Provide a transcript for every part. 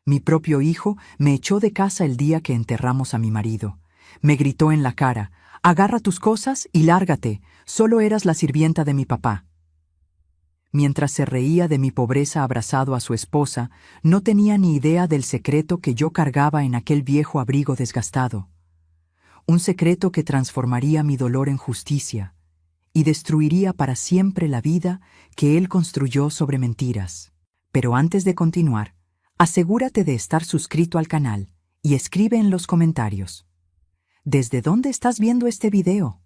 Mi propio hijo me echó de casa el día que enterramos a mi marido. Me gritó en la cara: «Agarra tus cosas y lárgate, solo eras la sirvienta de mi papá». Mientras se reía de mi pobreza abrazado a su esposa, no tenía ni idea del secreto que yo cargaba en aquel viejo abrigo desgastado. Un secreto que transformaría mi dolor en justicia y destruiría para siempre la vida que él construyó sobre mentiras. Pero antes de continuar, asegúrate de estar suscrito al canal y escribe en los comentarios: ¿desde dónde estás viendo este video?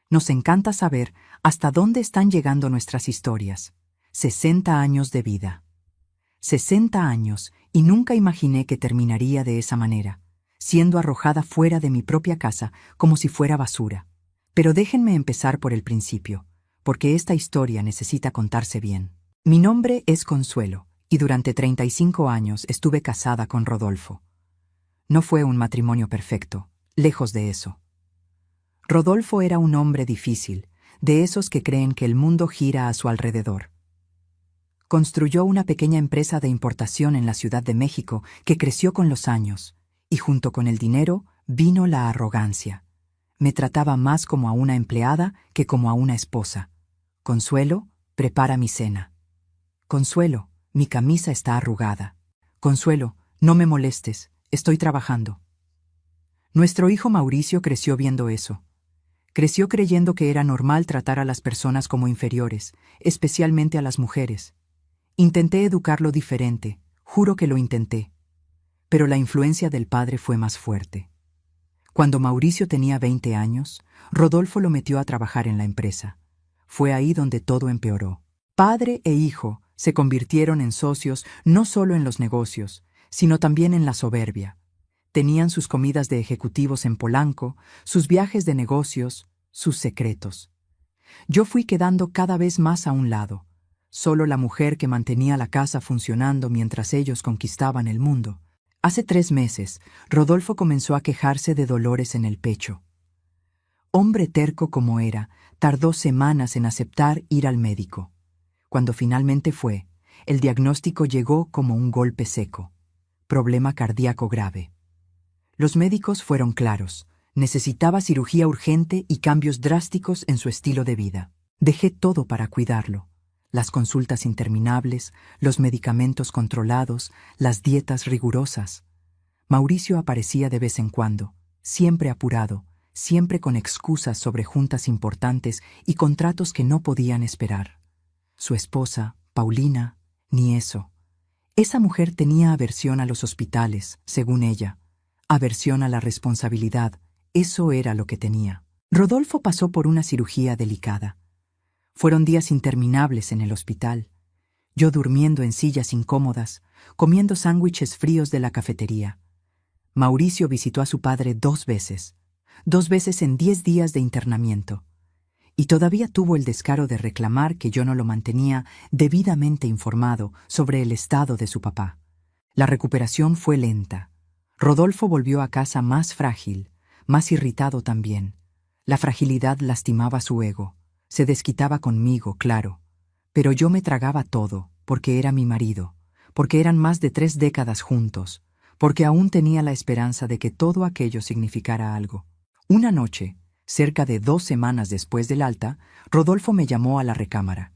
Nos encanta saber hasta dónde están llegando nuestras historias. 60 años de vida. 60 años, y nunca imaginé que terminaría de esa manera, siendo arrojada fuera de mi propia casa como si fuera basura. Pero déjenme empezar por el principio, porque esta historia necesita contarse bien. Mi nombre es Consuelo, y durante 35 años estuve casada con Rodolfo. No fue un matrimonio perfecto, lejos de eso. Rodolfo era un hombre difícil, de esos que creen que el mundo gira a su alrededor. Construyó una pequeña empresa de importación en la Ciudad de México que creció con los años, y junto con el dinero vino la arrogancia. Me trataba más como a una empleada que como a una esposa. «Consuelo, prepara mi cena». «Consuelo, mi camisa está arrugada». «Consuelo, no me molestes, estoy trabajando». Nuestro hijo Mauricio creció viendo eso. Creció creyendo que era normal tratar a las personas como inferiores, especialmente a las mujeres. Intenté educarlo diferente, juro que lo intenté. Pero la influencia del padre fue más fuerte. Cuando Mauricio tenía 20 años, Rodolfo lo metió a trabajar en la empresa. Fue ahí donde todo empeoró. Padre e hijo se convirtieron en socios no solo en los negocios, sino también en la soberbia. Tenían sus comidas de ejecutivos en Polanco, sus viajes de negocios, sus secretos. Yo fui quedando cada vez más a un lado. Solo la mujer que mantenía la casa funcionando mientras ellos conquistaban el mundo. Hace 3 meses, Rodolfo comenzó a quejarse de dolores en el pecho. Hombre terco como era, tardó semanas en aceptar ir al médico. Cuando finalmente fue, el diagnóstico llegó como un golpe seco: problema cardíaco grave. Los médicos fueron claros: necesitaba cirugía urgente y cambios drásticos en su estilo de vida. Dejé todo para cuidarlo: las consultas interminables, los medicamentos controlados, las dietas rigurosas. Mauricio aparecía de vez en cuando, siempre apurado, siempre con excusas sobre juntas importantes y contratos que no podían esperar. Su esposa, Paulina, ni eso. Esa mujer tenía aversión a los hospitales, según ella. Aversión a la responsabilidad, eso era lo que tenía. Rodolfo pasó por una cirugía delicada. Fueron días interminables en el hospital. Yo durmiendo en sillas incómodas, comiendo sándwiches fríos de la cafetería. Mauricio visitó a su padre 2 veces. 2 veces en 10 días de internamiento. Y todavía tuvo el descaro de reclamar que yo no lo mantenía debidamente informado sobre el estado de su papá. La recuperación fue lenta. Rodolfo volvió a casa más frágil, más irritado también. La fragilidad lastimaba su ego. Se desquitaba conmigo, claro. Pero yo me tragaba todo, porque era mi marido, porque eran más de 3 décadas juntos, porque aún tenía la esperanza de que todo aquello significara algo. Una noche, cerca de 2 semanas después del alta, Rodolfo me llamó a la recámara.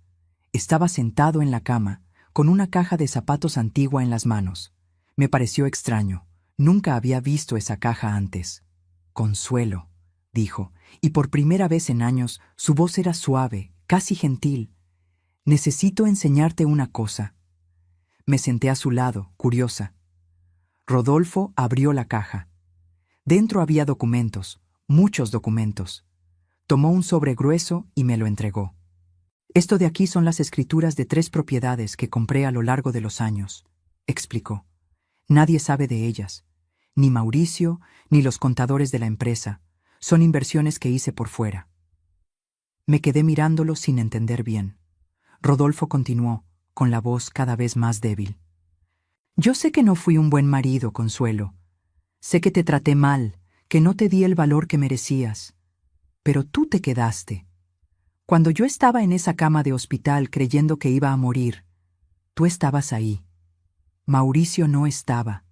Estaba sentado en la cama, con una caja de zapatos antigua en las manos. Me pareció extraño. Nunca había visto esa caja antes. «Consuelo», dijo, y por primera vez en años su voz era suave, casi gentil. «Necesito enseñarte una cosa». Me senté a su lado, curiosa. Rodolfo abrió la caja. Dentro había documentos, muchos documentos. Tomó un sobre grueso y me lo entregó. «Esto de aquí son las escrituras de 3 propiedades que compré a lo largo de los años», explicó. «Nadie sabe de ellas. Ni Mauricio, ni los contadores de la empresa. Son inversiones que hice por fuera». Me quedé mirándolo sin entender bien. Rodolfo continuó, con la voz cada vez más débil. «Yo sé que no fui un buen marido, Consuelo. Sé que te traté mal, que no te di el valor que merecías. Pero tú te quedaste. Cuando yo estaba en esa cama de hospital creyendo que iba a morir, tú estabas ahí. Mauricio no estaba,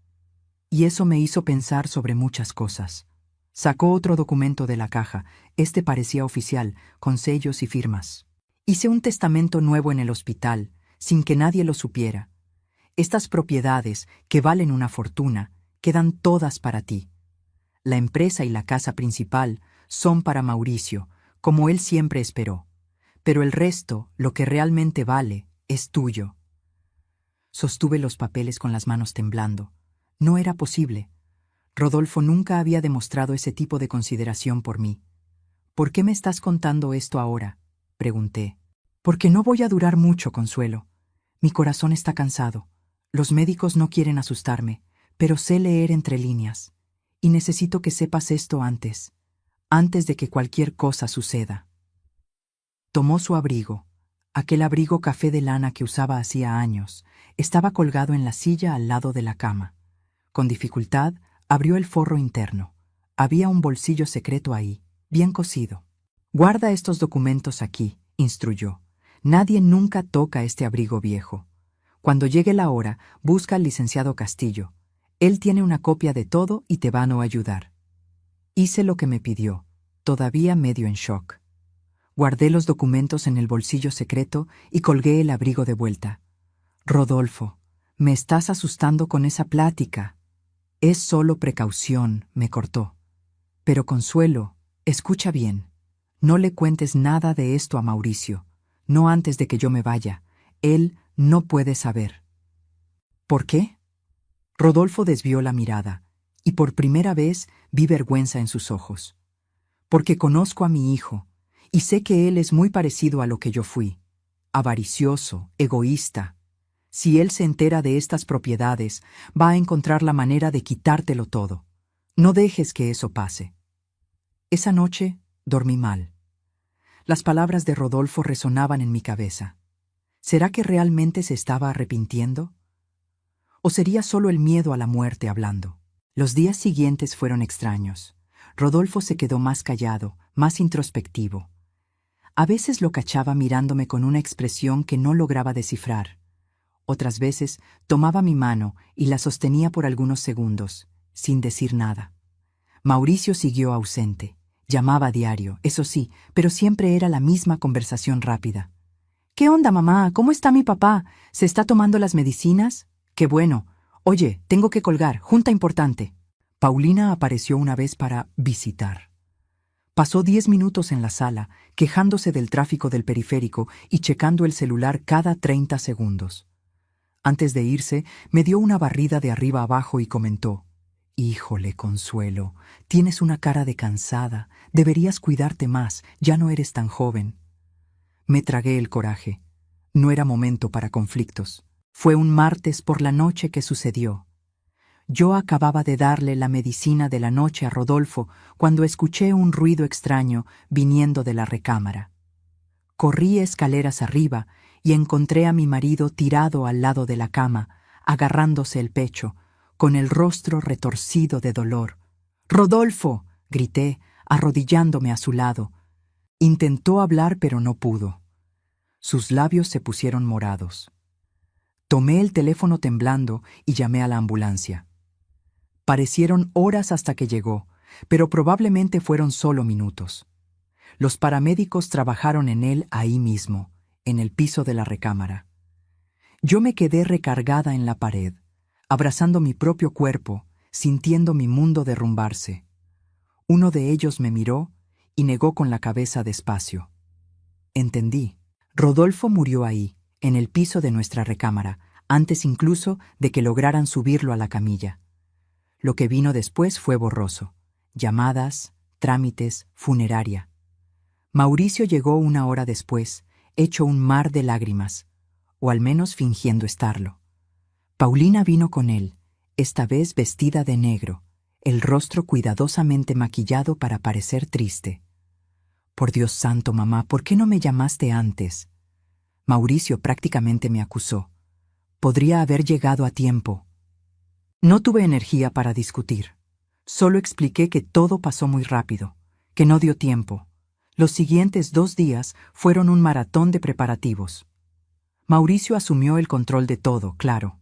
y eso me hizo pensar sobre muchas cosas. Sacó otro documento de la caja. Este parecía oficial, con sellos y firmas. Hice un testamento nuevo en el hospital, sin que nadie lo supiera. Estas propiedades, que valen una fortuna, quedan todas para ti. La empresa y la casa principal son para Mauricio, como él siempre esperó. Pero el resto, lo que realmente vale, es tuyo. Sostuve los papeles con las manos temblando. No era posible. Rodolfo nunca había demostrado ese tipo de consideración por mí. ¿Por qué me estás contando esto ahora?, pregunté. Porque no voy a durar mucho, Consuelo. Mi corazón está cansado. Los médicos no quieren asustarme, pero sé leer entre líneas. Y necesito que sepas esto antes de que cualquier cosa suceda. Tomó su abrigo. Aquel abrigo café de lana que usaba hacía años. Estaba colgado en la silla al lado de la cama. Con dificultad, abrió el forro interno. Había un bolsillo secreto ahí, bien cosido. Guarda estos documentos aquí, instruyó. Nadie nunca toca este abrigo viejo. Cuando llegue la hora, busca al licenciado Castillo. Él tiene una copia de todo y te van a ayudar. Hice lo que me pidió, todavía medio en shock. Guardé los documentos en el bolsillo secreto y colgué el abrigo de vuelta. Rodolfo, me estás asustando con esa plática. Es solo precaución, me cortó. Pero Consuelo, escucha bien. No le cuentes nada de esto a Mauricio, no antes de que yo me vaya. Él no puede saber. ¿Por qué? Rodolfo desvió la mirada, y por primera vez vi vergüenza en sus ojos. Porque conozco a mi hijo, y sé que él es muy parecido a lo que yo fui. Avaricioso, egoísta. Si él se entera de estas propiedades, va a encontrar la manera de quitártelo todo. No dejes que eso pase. Esa noche dormí mal. Las palabras de Rodolfo resonaban en mi cabeza. ¿Será que realmente se estaba arrepintiendo? ¿O sería solo el miedo a la muerte hablando? Los días siguientes fueron extraños. Rodolfo se quedó más callado, más introspectivo. A veces lo cachaba mirándome con una expresión que no lograba descifrar. Otras veces tomaba mi mano y la sostenía por algunos segundos, sin decir nada. Mauricio siguió ausente. Llamaba a diario, eso sí, pero siempre era la misma conversación rápida. «¿Qué onda, mamá? ¿Cómo está mi papá? ¿Se está tomando las medicinas? ¡Qué bueno! Oye, tengo que colgar, junta importante». Paulina apareció una vez para visitar. Pasó 10 minutos en la sala, quejándose del tráfico del periférico y checando el celular cada 30 segundos. Antes de irse, me dio una barrida de arriba abajo y comentó: «Híjole, Consuelo, tienes una cara de cansada, deberías cuidarte más, ya no eres tan joven». Me tragué el coraje. No era momento para conflictos. Fue un martes por la noche que sucedió. Yo acababa de darle la medicina de la noche a Rodolfo cuando escuché un ruido extraño viniendo de la recámara. Corrí escaleras arriba y encontré a mi marido tirado al lado de la cama, agarrándose el pecho, con el rostro retorcido de dolor. «¡Rodolfo!», grité, arrodillándome a su lado. Intentó hablar, pero no pudo. Sus labios se pusieron morados. Tomé el teléfono temblando y llamé a la ambulancia. Parecieron horas hasta que llegó, pero probablemente fueron solo minutos. Los paramédicos trabajaron en él ahí mismo, en el piso de la recámara. Yo me quedé recargada en la pared, abrazando mi propio cuerpo, sintiendo mi mundo derrumbarse. Uno de ellos me miró y negó con la cabeza despacio. Entendí. Rodolfo murió ahí, en el piso de nuestra recámara, antes incluso de que lograran subirlo a la camilla. Lo que vino después fue borroso. Llamadas, trámites, funeraria. Mauricio llegó 1 hora después, hecho un mar de lágrimas, o al menos fingiendo estarlo. Paulina vino con él, esta vez vestida de negro, el rostro cuidadosamente maquillado para parecer triste. «Por Dios santo, mamá, ¿por qué no me llamaste antes?». Mauricio prácticamente me acusó. Podría haber llegado a tiempo. No tuve energía para discutir. Solo expliqué que todo pasó muy rápido, que no dio tiempo. Los siguientes 2 días fueron un maratón de preparativos. Mauricio asumió el control de todo, claro.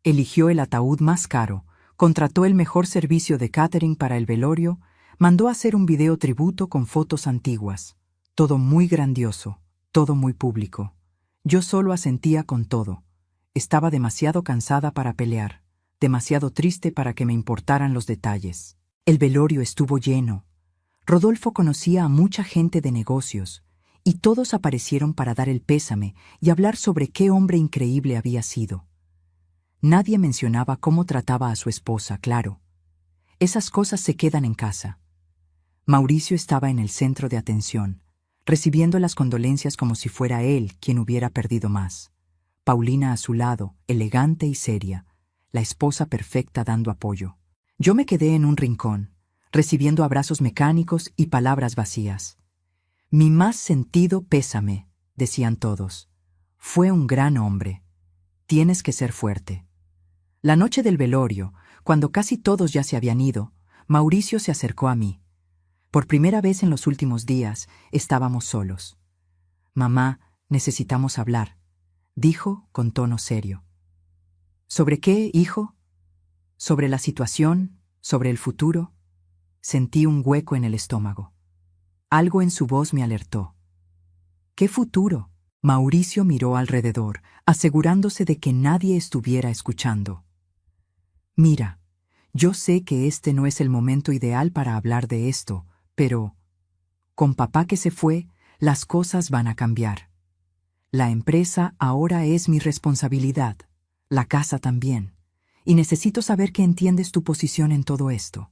Eligió el ataúd más caro, contrató el mejor servicio de catering para el velorio, mandó hacer un video tributo con fotos antiguas. Todo muy grandioso, todo muy público. Yo solo asentía con todo. Estaba demasiado cansada para pelear, demasiado triste para que me importaran los detalles. El velorio estuvo lleno. Rodolfo conocía a mucha gente de negocios, y todos aparecieron para dar el pésame y hablar sobre qué hombre increíble había sido. Nadie mencionaba cómo trataba a su esposa, claro. Esas cosas se quedan en casa. Mauricio estaba en el centro de atención, recibiendo las condolencias como si fuera él quien hubiera perdido más. Paulina a su lado, elegante y seria, la esposa perfecta dando apoyo. Yo me quedé en un rincón, recibiendo abrazos mecánicos y palabras vacías. Mi más sentido pésame, decían todos. Fue un gran hombre. Tienes que ser fuerte. La noche del velorio, cuando casi todos ya se habían ido, Mauricio se acercó a mí. Por primera vez en los últimos días, estábamos solos. Mamá, necesitamos hablar, dijo con tono serio. ¿Sobre qué, hijo? ¿Sobre la situación? ¿Sobre el futuro? Sentí un hueco en el estómago. Algo en su voz me alertó. ¿Qué futuro? Mauricio miró alrededor, asegurándose de que nadie estuviera escuchando. Mira, yo sé que este no es el momento ideal para hablar de esto, pero con papá que se fue, las cosas van a cambiar. La empresa ahora es mi responsabilidad, la casa también, y necesito saber que entiendes tu posición en todo esto.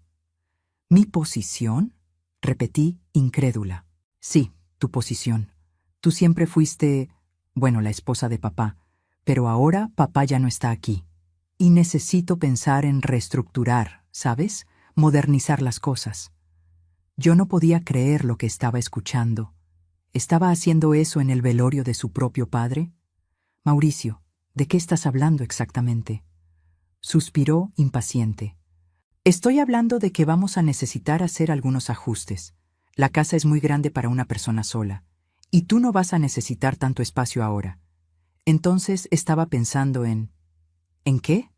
¿Mi posición? Repetí, incrédula. Sí, tu posición. Tú siempre fuiste, bueno, la esposa de papá, pero ahora papá ya no está aquí. Y necesito pensar en reestructurar, ¿sabes? Modernizar las cosas. Yo no podía creer lo que estaba escuchando. ¿Estaba haciendo eso en el velorio de su propio padre? Mauricio, ¿de qué estás hablando exactamente? Suspiró impaciente. Estoy hablando de que vamos a necesitar hacer algunos ajustes. La casa es muy grande para una persona sola, y tú no vas a necesitar tanto espacio ahora. Entonces estaba pensando en... ¿En qué?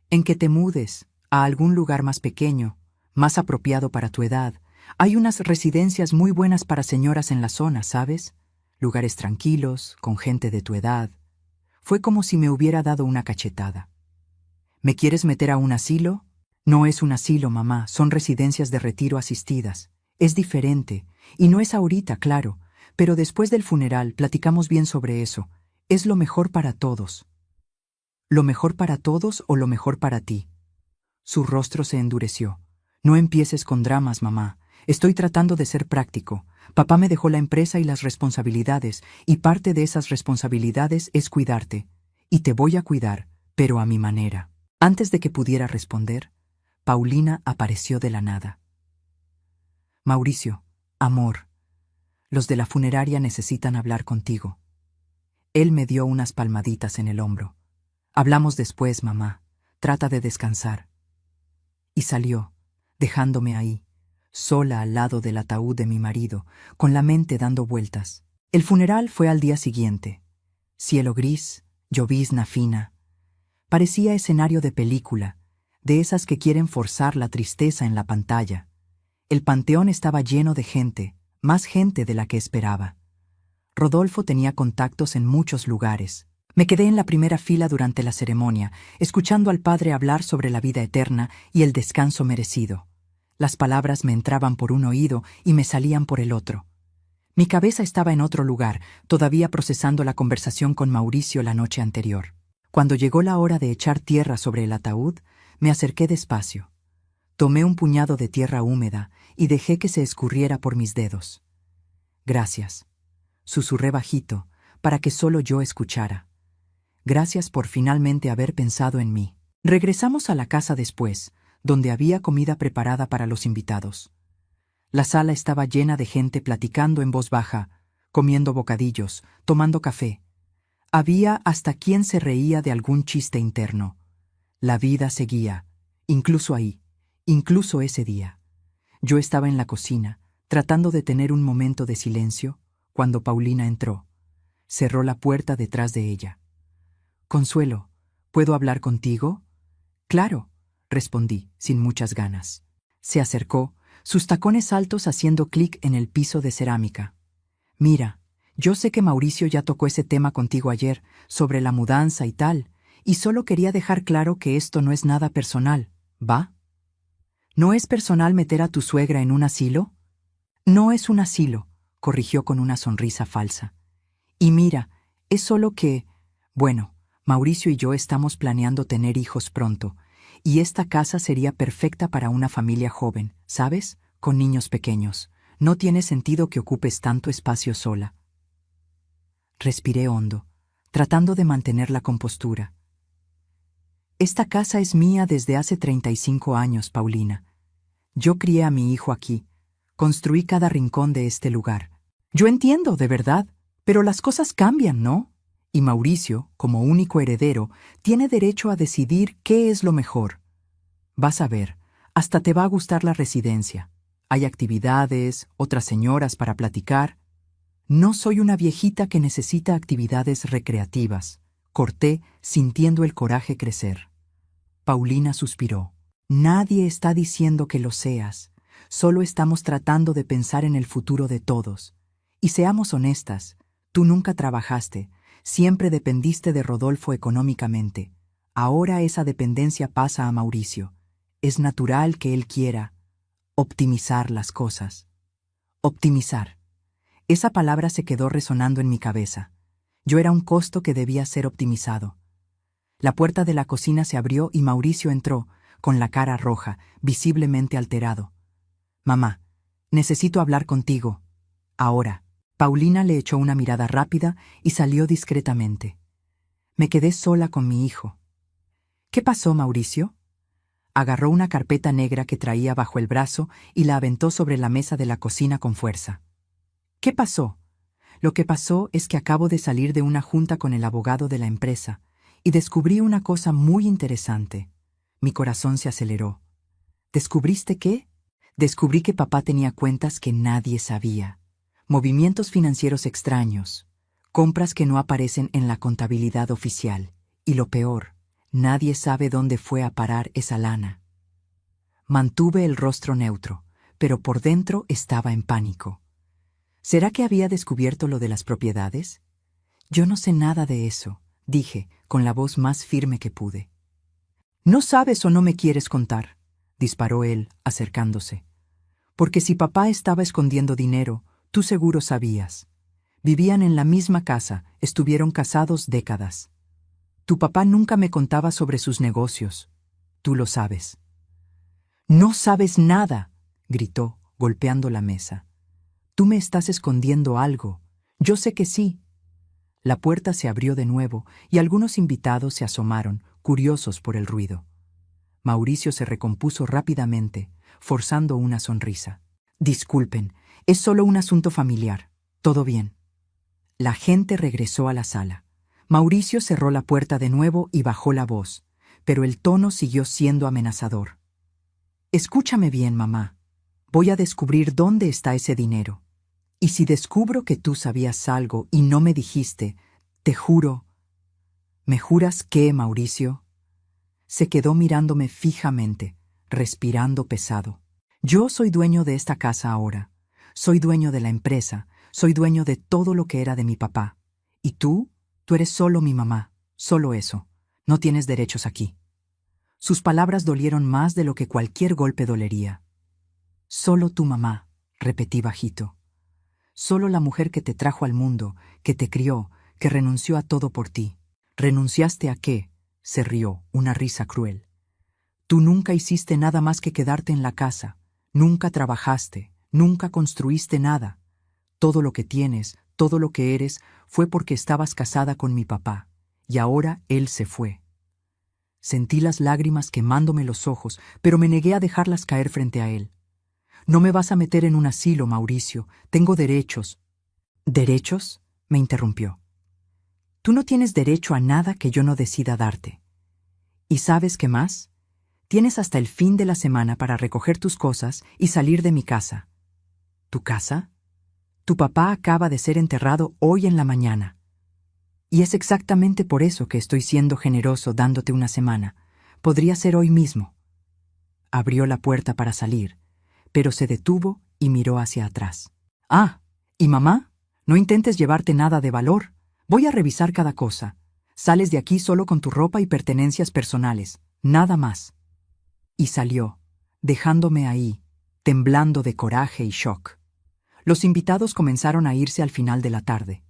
En que te mudes a algún lugar más pequeño, más apropiado para tu edad. Hay unas residencias muy buenas para señoras en la zona, ¿sabes? Lugares tranquilos, con gente de tu edad. Fue como si me hubiera dado una cachetada. ¿Me quieres meter a un asilo? No es un asilo, mamá, son residencias de retiro asistidas. Es diferente, y no es ahorita, claro, pero después del funeral platicamos bien sobre eso. Es lo mejor para todos. ¿Lo mejor para todos o lo mejor para ti? Su rostro se endureció. No empieces con dramas, mamá. Estoy tratando de ser práctico. Papá me dejó la empresa y las responsabilidades, y parte de esas responsabilidades es cuidarte. Y te voy a cuidar, pero a mi manera. Antes de que pudiera responder, Paulina apareció de la nada. Mauricio, amor, los de la funeraria necesitan hablar contigo. Él me dio unas palmaditas en el hombro. Hablamos después, mamá. Trata de descansar. Y salió, dejándome ahí, sola al lado del ataúd de mi marido, con la mente dando vueltas. El funeral fue al día siguiente. Cielo gris, llovizna fina. Parecía escenario de película, de esas que quieren forzar la tristeza en la pantalla. El panteón estaba lleno de gente, más gente de la que esperaba. Rodolfo tenía contactos en muchos lugares. Me quedé en la primera fila durante la ceremonia, escuchando al padre hablar sobre la vida eterna y el descanso merecido. Las palabras me entraban por un oído y me salían por el otro. Mi cabeza estaba en otro lugar, todavía procesando la conversación con Mauricio la noche anterior. Cuando llegó la hora de echar tierra sobre el ataúd, me acerqué despacio. Tomé un puñado de tierra húmeda y dejé que se escurriera por mis dedos. Gracias, susurré bajito, para que solo yo escuchara. Gracias por finalmente haber pensado en mí. Regresamos a la casa después, donde había comida preparada para los invitados. La sala estaba llena de gente platicando en voz baja, comiendo bocadillos, tomando café. Había hasta quien se reía de algún chiste interno. La vida seguía, incluso ahí, incluso ese día. Yo estaba en la cocina, tratando de tener un momento de silencio, cuando Paulina entró. Cerró la puerta detrás de ella. Consuelo, ¿Puedo hablar contigo? Claro, respondí, sin muchas ganas. Se acercó, sus tacones altos haciendo clic en el piso de cerámica. Mira, yo sé que Mauricio ya tocó ese tema contigo ayer, sobre la mudanza y tal, y solo quería dejar claro que esto no es nada personal, ¿va? ¿No es personal meter a tu suegra en un asilo? No es un asilo, corrigió con una sonrisa falsa. Y mira, es solo que, bueno, Mauricio y yo estamos planeando tener hijos pronto, y esta casa sería perfecta para una familia joven, ¿sabes? Con niños pequeños. No tiene sentido que ocupes tanto espacio sola. Respiré hondo, tratando de mantener la compostura. Esta casa es mía desde hace 35 años, Paulina. Yo crié a mi hijo aquí, construí cada rincón de este lugar. Yo entiendo, de verdad, pero las cosas cambian, ¿no? Y Mauricio, como único heredero, tiene derecho a decidir qué es lo mejor. Vas a ver, hasta te va a gustar la residencia. Hay actividades, otras señoras para platicar. No soy una viejita que necesita actividades recreativas. Corté, sintiendo el coraje crecer. Paulina suspiró. Nadie está diciendo que lo seas. Solo estamos tratando de pensar en el futuro de todos. Y seamos honestas, tú nunca trabajaste, siempre dependiste de Rodolfo económicamente. Ahora esa dependencia pasa a Mauricio. Es natural que él quiera optimizar las cosas. Optimizar. Esa palabra se quedó resonando en mi cabeza. Yo era un costo que debía ser optimizado. La puerta de la cocina se abrió y Mauricio entró, con la cara roja, visiblemente alterado. Mamá, necesito hablar contigo. Ahora. Paulina le echó una mirada rápida y salió discretamente. Me quedé sola con mi hijo. ¿Qué pasó, Mauricio? Agarró una carpeta negra que traía bajo el brazo y la aventó sobre la mesa de la cocina con fuerza. ¿Qué pasó? Lo que pasó es que acabo de salir de una junta con el abogado de la empresa y descubrí una cosa muy interesante. Mi corazón se aceleró. ¿Descubriste qué? Descubrí que papá tenía cuentas que nadie sabía. Movimientos financieros extraños, compras que no aparecen en la contabilidad oficial. Y lo peor, nadie sabe dónde fue a parar esa lana. Mantuve el rostro neutro, pero por dentro estaba en pánico. ¿Será que había descubierto lo de las propiedades? Yo no sé nada de eso, dije, con la voz más firme que pude. ¿No sabes o no me quieres contar?, disparó él, acercándose. Porque si papá estaba escondiendo dinero, tú seguro sabías. Vivían en la misma casa, estuvieron casados décadas. Tu papá nunca me contaba sobre sus negocios. Tú lo sabes. No sabes nada, gritó, golpeando la mesa. Tú me estás escondiendo algo. Yo sé que sí. La puerta se abrió de nuevo y algunos invitados se asomaron, curiosos por el ruido. Mauricio se recompuso rápidamente, forzando una sonrisa. Disculpen, es solo un asunto familiar. ¿Todo bien? La gente regresó a la sala. Mauricio cerró la puerta de nuevo y bajó la voz, pero el tono siguió siendo amenazador. Escúchame bien, mamá. Voy a descubrir dónde está ese dinero. Y si descubro que tú sabías algo y no me dijiste, te juro... ¿Me juras qué, Mauricio? Se quedó mirándome fijamente, respirando pesado. Yo soy dueño de esta casa ahora. Soy dueño de la empresa. Soy dueño de todo lo que era de mi papá. ¿Y tú? Tú eres solo mi mamá. Solo eso. No tienes derechos aquí. Sus palabras dolieron más de lo que cualquier golpe dolería. Solo tu mamá, repetí bajito. Solo la mujer que te trajo al mundo, que te crió, que renunció a todo por ti. ¿Renunciaste a qué? Se rió, una risa cruel. Tú nunca hiciste nada más que quedarte en la casa. Nunca trabajaste, nunca construiste nada. Todo lo que tienes, todo lo que eres, fue porque estabas casada con mi papá. Y ahora él se fue. Sentí las lágrimas quemándome los ojos, pero me negué a dejarlas caer frente a él. No me vas a meter en un asilo, Mauricio. Tengo derechos. ¿Derechos? Me interrumpió. Tú no tienes derecho a nada que yo no decida darte. ¿Y sabes qué más? Tienes hasta el fin de la semana para recoger tus cosas y salir de mi casa. ¿Tu casa? Tu papá acaba de ser enterrado hoy en la mañana. Y es exactamente por eso que estoy siendo generoso dándote una semana. Podría ser hoy mismo. Abrió la puerta para salir, pero se detuvo y miró hacia atrás. Ah, ¿y mamá? No intentes llevarte nada de valor. Voy a revisar cada cosa. Sales de aquí solo con tu ropa y pertenencias personales, nada más. Y salió, dejándome ahí, temblando de coraje y shock. Los invitados comenzaron a irse al final de la tarde.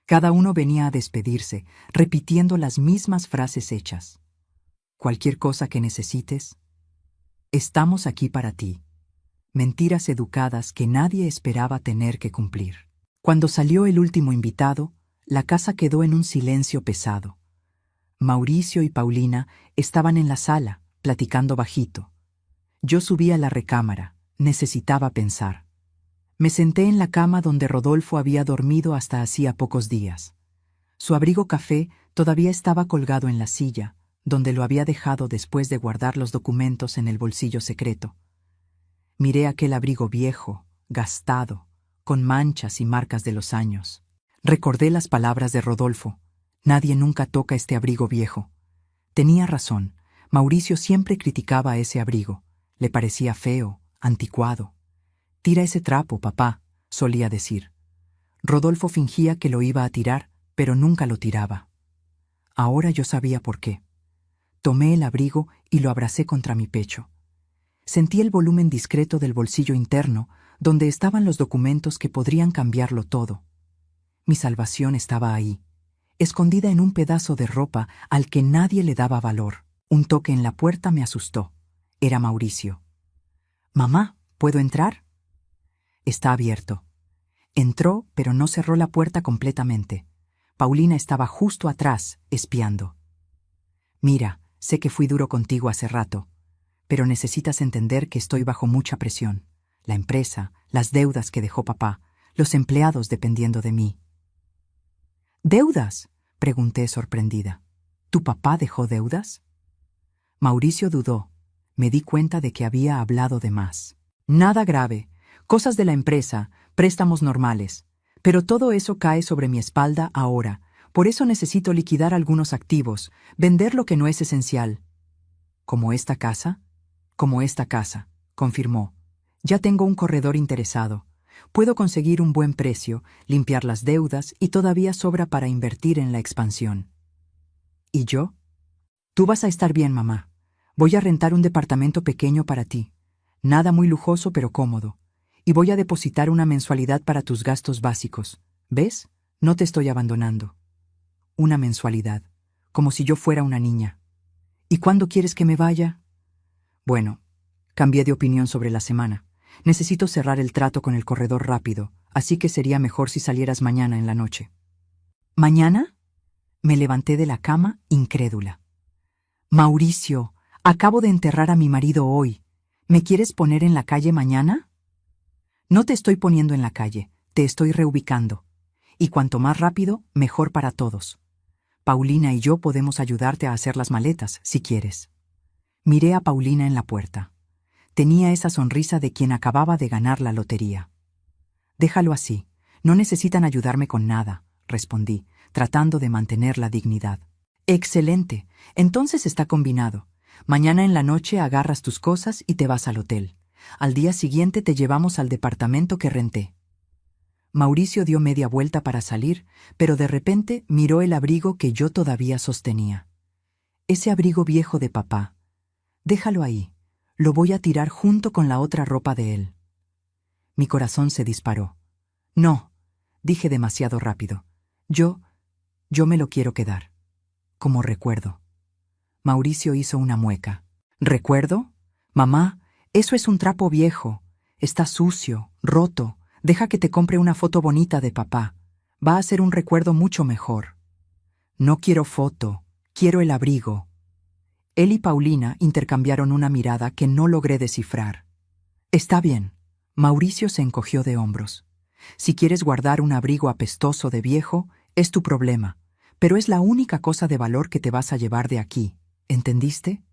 Cada uno venía a despedirse, repitiendo las mismas frases hechas. Cualquier cosa que necesites, estamos aquí para ti. Mentiras educadas que nadie esperaba tener que cumplir. Cuando salió el último invitado, la casa quedó en un silencio pesado. Mauricio y Paulina estaban en la sala, platicando bajito. Yo subí a la recámara, necesitaba pensar. Me senté en la cama donde Rodolfo había dormido hasta hacía pocos días. Su abrigo café todavía estaba colgado en la silla, donde lo había dejado después de guardar los documentos en el bolsillo secreto. Miré aquel abrigo viejo, gastado, con manchas y marcas de los años. Recordé las palabras de Rodolfo. Nadie nunca toca este abrigo viejo. Tenía razón. Mauricio siempre criticaba ese abrigo. Le parecía feo, anticuado. «Tira ese trapo, papá», solía decir. Rodolfo fingía que lo iba a tirar, pero nunca lo tiraba. Ahora yo sabía por qué. Tomé el abrigo y lo abracé contra mi pecho. Sentí el volumen discreto del bolsillo interno, donde estaban los documentos que podrían cambiarlo todo. Mi salvación estaba ahí, escondida en un pedazo de ropa al que nadie le daba valor. Un toque en la puerta me asustó. Era Mauricio. «Mamá, ¿puedo entrar?» «Está abierto». Entró, pero no cerró la puerta completamente. Paulina estaba justo atrás, espiando. «Mira, sé que fui duro contigo hace rato, pero necesitas entender que estoy bajo mucha presión. La empresa, las deudas que dejó papá, los empleados dependiendo de mí». «¿Deudas?», pregunté sorprendida. «¿Tu papá dejó deudas?». Mauricio dudó. Me di cuenta de que había hablado de más. «Nada grave. Cosas de la empresa, préstamos normales. Pero todo eso cae sobre mi espalda ahora. Por eso necesito liquidar algunos activos, vender lo que no es esencial». «¿Como esta casa?». «Como esta casa», confirmó. «Ya tengo un corredor interesado. Puedo conseguir un buen precio, limpiar las deudas y todavía sobra para invertir en la expansión». «¿Y yo?». «Tú vas a estar bien, mamá. Voy a rentar un departamento pequeño para ti. Nada muy lujoso, pero cómodo. Y voy a depositar una mensualidad para tus gastos básicos. ¿Ves? No te estoy abandonando». Una mensualidad, como si yo fuera una niña. «¿Y cuándo quieres que me vaya?». «Bueno, cambié de opinión sobre la semana. Necesito cerrar el trato con el corredor rápido, así que sería mejor si salieras mañana en la noche». «¿Mañana?». Me levanté de la cama, incrédula. «Mauricio, acabo de enterrar a mi marido hoy. ¿Me quieres poner en la calle mañana?». «No te estoy poniendo en la calle, te estoy reubicando. Y cuanto más rápido, mejor para todos. Paulina y yo podemos ayudarte a hacer las maletas, si quieres». Miré a Paulina en la puerta. Tenía esa sonrisa de quien acababa de ganar la lotería. «Déjalo así. No necesitan ayudarme con nada», respondí, tratando de mantener la dignidad. «Excelente. Entonces está combinado. Mañana en la noche agarras tus cosas y te vas al hotel. Al día siguiente te llevamos al departamento que renté». Mauricio dio media vuelta para salir, pero de repente miró el abrigo que yo todavía sostenía. «Ese abrigo viejo de papá. Déjalo ahí. Lo voy a tirar junto con la otra ropa de él». Mi corazón se disparó. «No», dije demasiado rápido. Yo me lo quiero quedar. Como recuerdo». Mauricio hizo una mueca. «¿Recuerdo? Mamá, eso es un trapo viejo. Está sucio, roto. Deja que te compre una foto bonita de papá. Va a ser un recuerdo mucho mejor». «No quiero foto, quiero el abrigo». Él y Paulina intercambiaron una mirada que no logré descifrar. «Está bien». Mauricio se encogió de hombros. «Si quieres guardar un abrigo apestoso de viejo, es tu problema. Pero es la única cosa de valor que te vas a llevar de aquí. ¿Entendiste?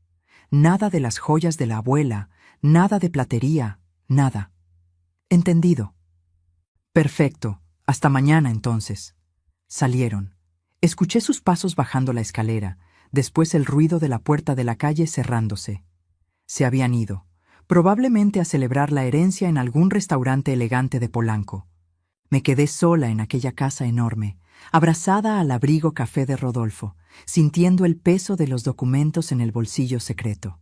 Nada de las joyas de la abuela, nada de platería, nada». «Entendido». «Perfecto. Hasta mañana, entonces». Salieron. Escuché sus pasos bajando la escalera, después el ruido de la puerta de la calle cerrándose. Se habían ido, probablemente a celebrar la herencia en algún restaurante elegante de Polanco. Me quedé sola en aquella casa enorme, abrazada al abrigo café de Rodolfo, sintiendo el peso de los documentos en el bolsillo secreto.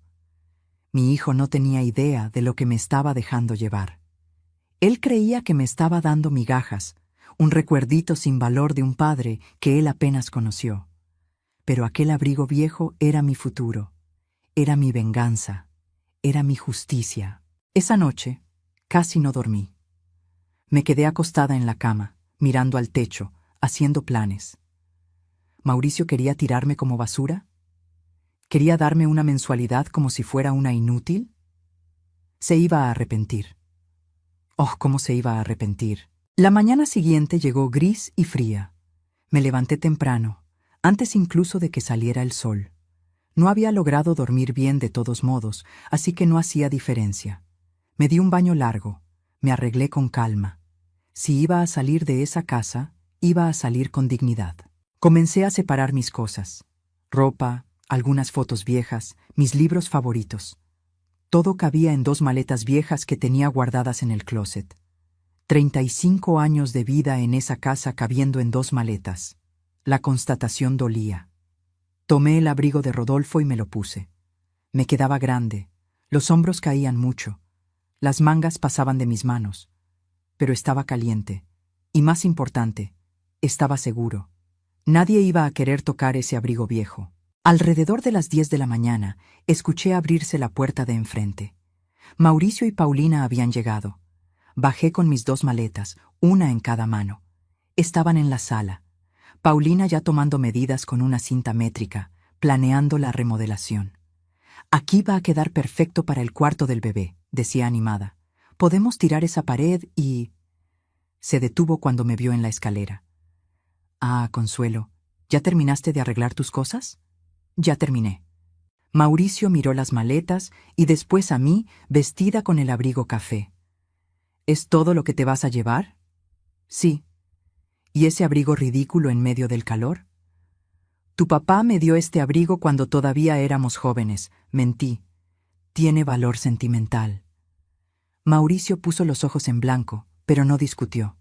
Mi hijo no tenía idea de lo que me estaba dejando llevar. Él creía que me estaba dando migajas, un recuerdito sin valor de un padre que él apenas conoció. Pero aquel abrigo viejo era mi futuro, era mi venganza, era mi justicia. Esa noche casi no dormí. Me quedé acostada en la cama, mirando al techo, haciendo planes. ¿Mauricio quería tirarme como basura? ¿Quería darme una mensualidad como si fuera una inútil? Se iba a arrepentir. Oh, cómo se iba a arrepentir. La mañana siguiente llegó gris y fría. Me levanté temprano, antes incluso de que saliera el sol. No había logrado dormir bien de todos modos, así que no hacía diferencia. Me di un baño largo, me arreglé con calma. Si iba a salir de esa casa, iba a salir con dignidad. Comencé a separar mis cosas. Ropa, algunas fotos viejas, mis libros favoritos. Todo cabía en 2 maletas viejas que tenía guardadas en el closet. 35 años de vida en esa casa cabiendo en 2 maletas. La constatación dolía. Tomé el abrigo de Rodolfo y me lo puse. Me quedaba grande, los hombros caían mucho, las mangas pasaban de mis manos. Pero estaba caliente, y más importante, estaba seguro. Nadie iba a querer tocar ese abrigo viejo. Alrededor de las 10 de la mañana, escuché abrirse la puerta de enfrente. Mauricio y Paulina habían llegado. Bajé con mis 2 maletas, una en cada mano. Estaban en la sala. Paulina ya tomando medidas con una cinta métrica, planeando la remodelación. Aquí va a quedar perfecto para el cuarto del bebé, decía animada. Podemos tirar esa pared y... Se detuvo cuando me vio en la escalera. Ah, Consuelo, ¿ya terminaste de arreglar tus cosas? Ya terminé. Mauricio miró las maletas y después a mí, vestida con el abrigo café. ¿Es todo lo que te vas a llevar? Sí. ¿Y ese abrigo ridículo en medio del calor? Tu papá me dio este abrigo cuando todavía éramos jóvenes. Mentí. Tiene valor sentimental. Mauricio puso los ojos en blanco, pero no discutió.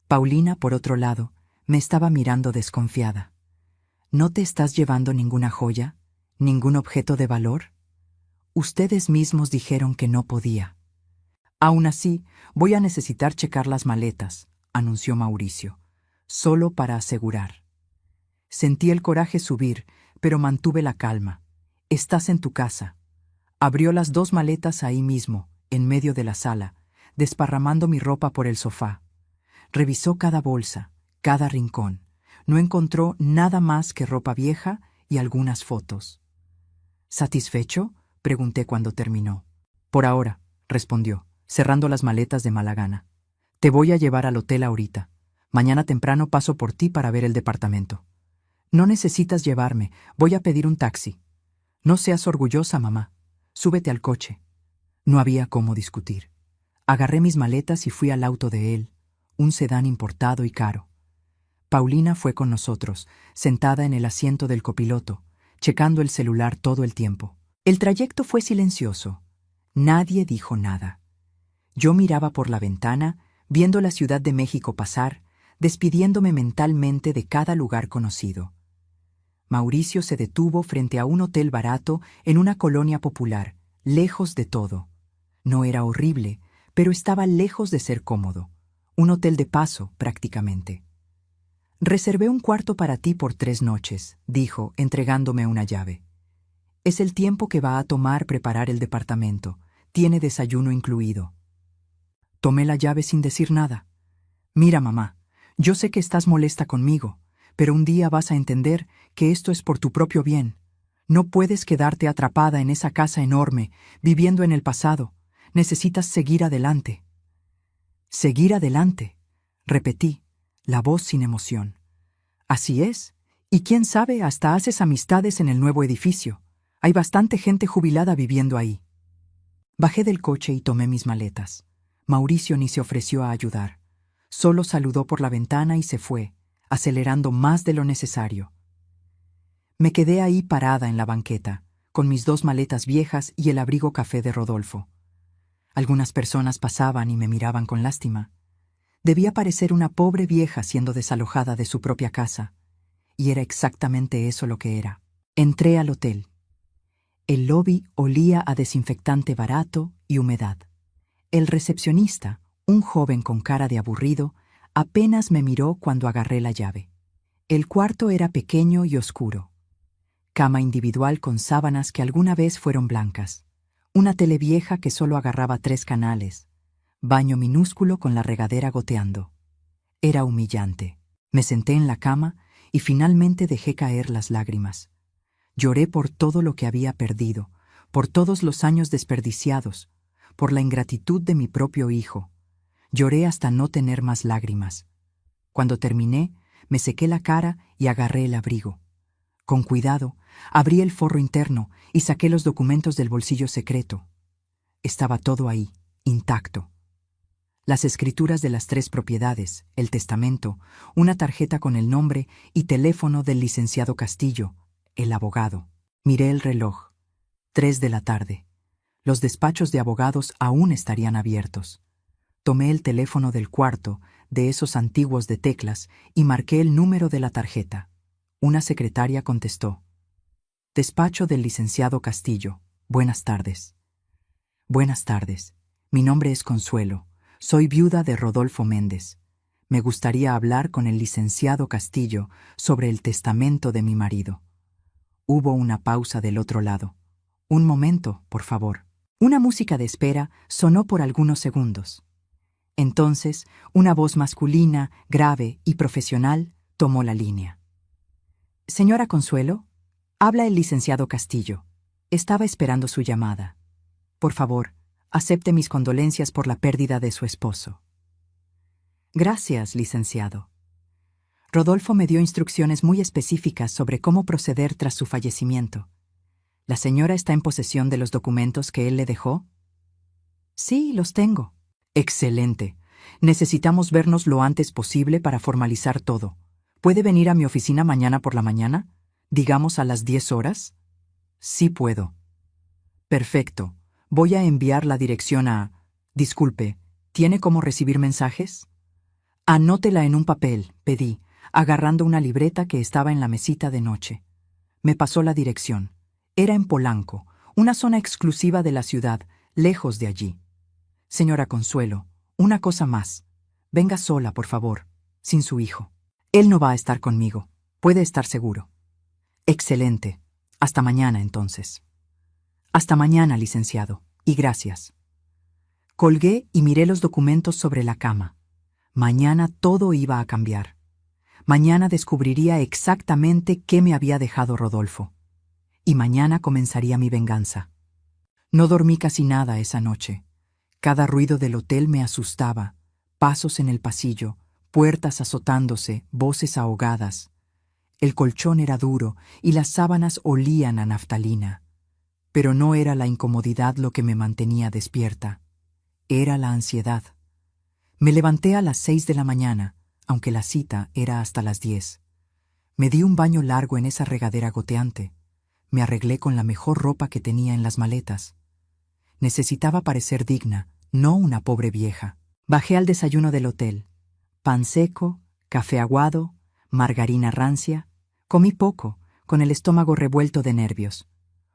Paulina, por otro lado, me estaba mirando desconfiada. ¿No te estás llevando ninguna joya? ¿Ningún objeto de valor? Ustedes mismos dijeron que no podía. Aún así, voy a necesitar checar las maletas, anunció Mauricio, solo para asegurar. Sentí el coraje subir, pero mantuve la calma. Estás en tu casa. Abrió las 2 maletas ahí mismo, en medio de la sala, desparramando mi ropa por el sofá. Revisó cada bolsa, cada rincón. No encontró nada más que ropa vieja y algunas fotos. ¿Satisfecho?, pregunté cuando terminó. Por ahora, respondió, cerrando las maletas de mala gana. Te voy a llevar al hotel ahorita. Mañana temprano paso por ti para ver el departamento. No necesitas llevarme, voy a pedir un taxi. No seas orgullosa, mamá. Súbete al coche. No había cómo discutir. Agarré mis maletas y fui al auto de él, un sedán importado y caro. Paulina fue con nosotros, sentada en el asiento del copiloto, checando el celular todo el tiempo. El trayecto fue silencioso. Nadie dijo nada. Yo miraba por la ventana, viendo la Ciudad de México pasar, despidiéndome mentalmente de cada lugar conocido. Mauricio se detuvo frente a un hotel barato en una colonia popular, lejos de todo. No era horrible, pero estaba lejos de ser cómodo. Un hotel de paso, prácticamente. Reservé un cuarto para ti por 3 noches, dijo, entregándome una llave. Es el tiempo que va a tomar preparar el departamento. Tiene desayuno incluido. Tomé la llave sin decir nada. Mira, mamá, yo sé que estás molesta conmigo, pero un día vas a entender que esto es por tu propio bien. No puedes quedarte atrapada en esa casa enorme, viviendo en el pasado. Necesitas seguir adelante. Seguir adelante, repetí, la voz sin emoción. Así es, y quién sabe, hasta haces amistades en el nuevo edificio. Hay bastante gente jubilada viviendo ahí. Bajé del coche y tomé mis maletas. Mauricio ni se ofreció a ayudar. Solo saludó por la ventana y se fue, acelerando más de lo necesario. Me quedé ahí parada en la banqueta, con mis 2 maletas viejas y el abrigo café de Rodolfo. Algunas personas pasaban y me miraban con lástima. Debía parecer una pobre vieja siendo desalojada de su propia casa, y era exactamente eso lo que era. Entré al hotel. El lobby olía a desinfectante barato y humedad. El recepcionista, un joven con cara de aburrido, apenas me miró cuando agarré la llave. El cuarto era pequeño y oscuro. Cama individual con sábanas que alguna vez fueron blancas. Una tele vieja que solo agarraba 3 canales. Baño minúsculo con la regadera goteando. Era humillante. Me senté en la cama y finalmente dejé caer las lágrimas. Lloré por todo lo que había perdido, por todos los años desperdiciados, por la ingratitud de mi propio hijo. Lloré hasta no tener más lágrimas. Cuando terminé, me sequé la cara y agarré el abrigo. Con cuidado, abrí el forro interno y saqué los documentos del bolsillo secreto. Estaba todo ahí, intacto. Las escrituras de las 3 propiedades, el testamento, una tarjeta con el nombre y teléfono del licenciado Castillo, el abogado. Miré el reloj. 3 de la tarde. Los despachos de abogados aún estarían abiertos. Tomé el teléfono del cuarto, de esos antiguos de teclas, y marqué el número de la tarjeta. Una secretaria contestó. Despacho del licenciado Castillo. Buenas tardes. Buenas tardes. Mi nombre es Consuelo. Soy viuda de Rodolfo Méndez. Me gustaría hablar con el licenciado Castillo sobre el testamento de mi marido. Hubo una pausa del otro lado. Un momento, por favor. Una música de espera sonó por algunos segundos. Entonces, una voz masculina, grave y profesional tomó la línea. Señora Consuelo, habla el licenciado Castillo. Estaba esperando su llamada. Por favor, acepte mis condolencias por la pérdida de su esposo. Gracias, licenciado. Rodolfo me dio instrucciones muy específicas sobre cómo proceder tras su fallecimiento. ¿La señora está en posesión de los documentos que él le dejó? Sí, los tengo. Excelente. Necesitamos vernos lo antes posible para formalizar todo. ¿Puede venir a mi oficina mañana por la mañana? Digamos a las 10 horas. Sí puedo. Perfecto. Voy a enviar la dirección a... Disculpe, ¿tiene cómo recibir mensajes? Anótela en un papel, pedí, agarrando una libreta que estaba en la mesita de noche. Me pasó la dirección. Era en Polanco, una zona exclusiva de la ciudad, lejos de allí. Señora Consuelo, una cosa más. Venga sola, por favor, sin su hijo. Él no va a estar conmigo, puede estar seguro. Excelente. Hasta mañana, entonces. Hasta mañana, licenciado, y gracias. Colgué y miré los documentos sobre la cama. Mañana todo iba a cambiar. Mañana descubriría exactamente qué me había dejado Rodolfo. Y mañana comenzaría mi venganza. No dormí casi nada esa noche. Cada ruido del hotel me asustaba. Pasos en el pasillo, puertas azotándose, voces ahogadas. El colchón era duro y las sábanas olían a naftalina. Pero no era la incomodidad lo que me mantenía despierta. Era la ansiedad. Me levanté a las 6 de la mañana, aunque la cita era hasta las 10. Me di un baño largo en esa regadera goteante. Me arreglé con la mejor ropa que tenía en las maletas. Necesitaba parecer digna, no una pobre vieja. Bajé al desayuno del hotel. Pan seco, café aguado, margarina rancia. Comí poco, con el estómago revuelto de nervios.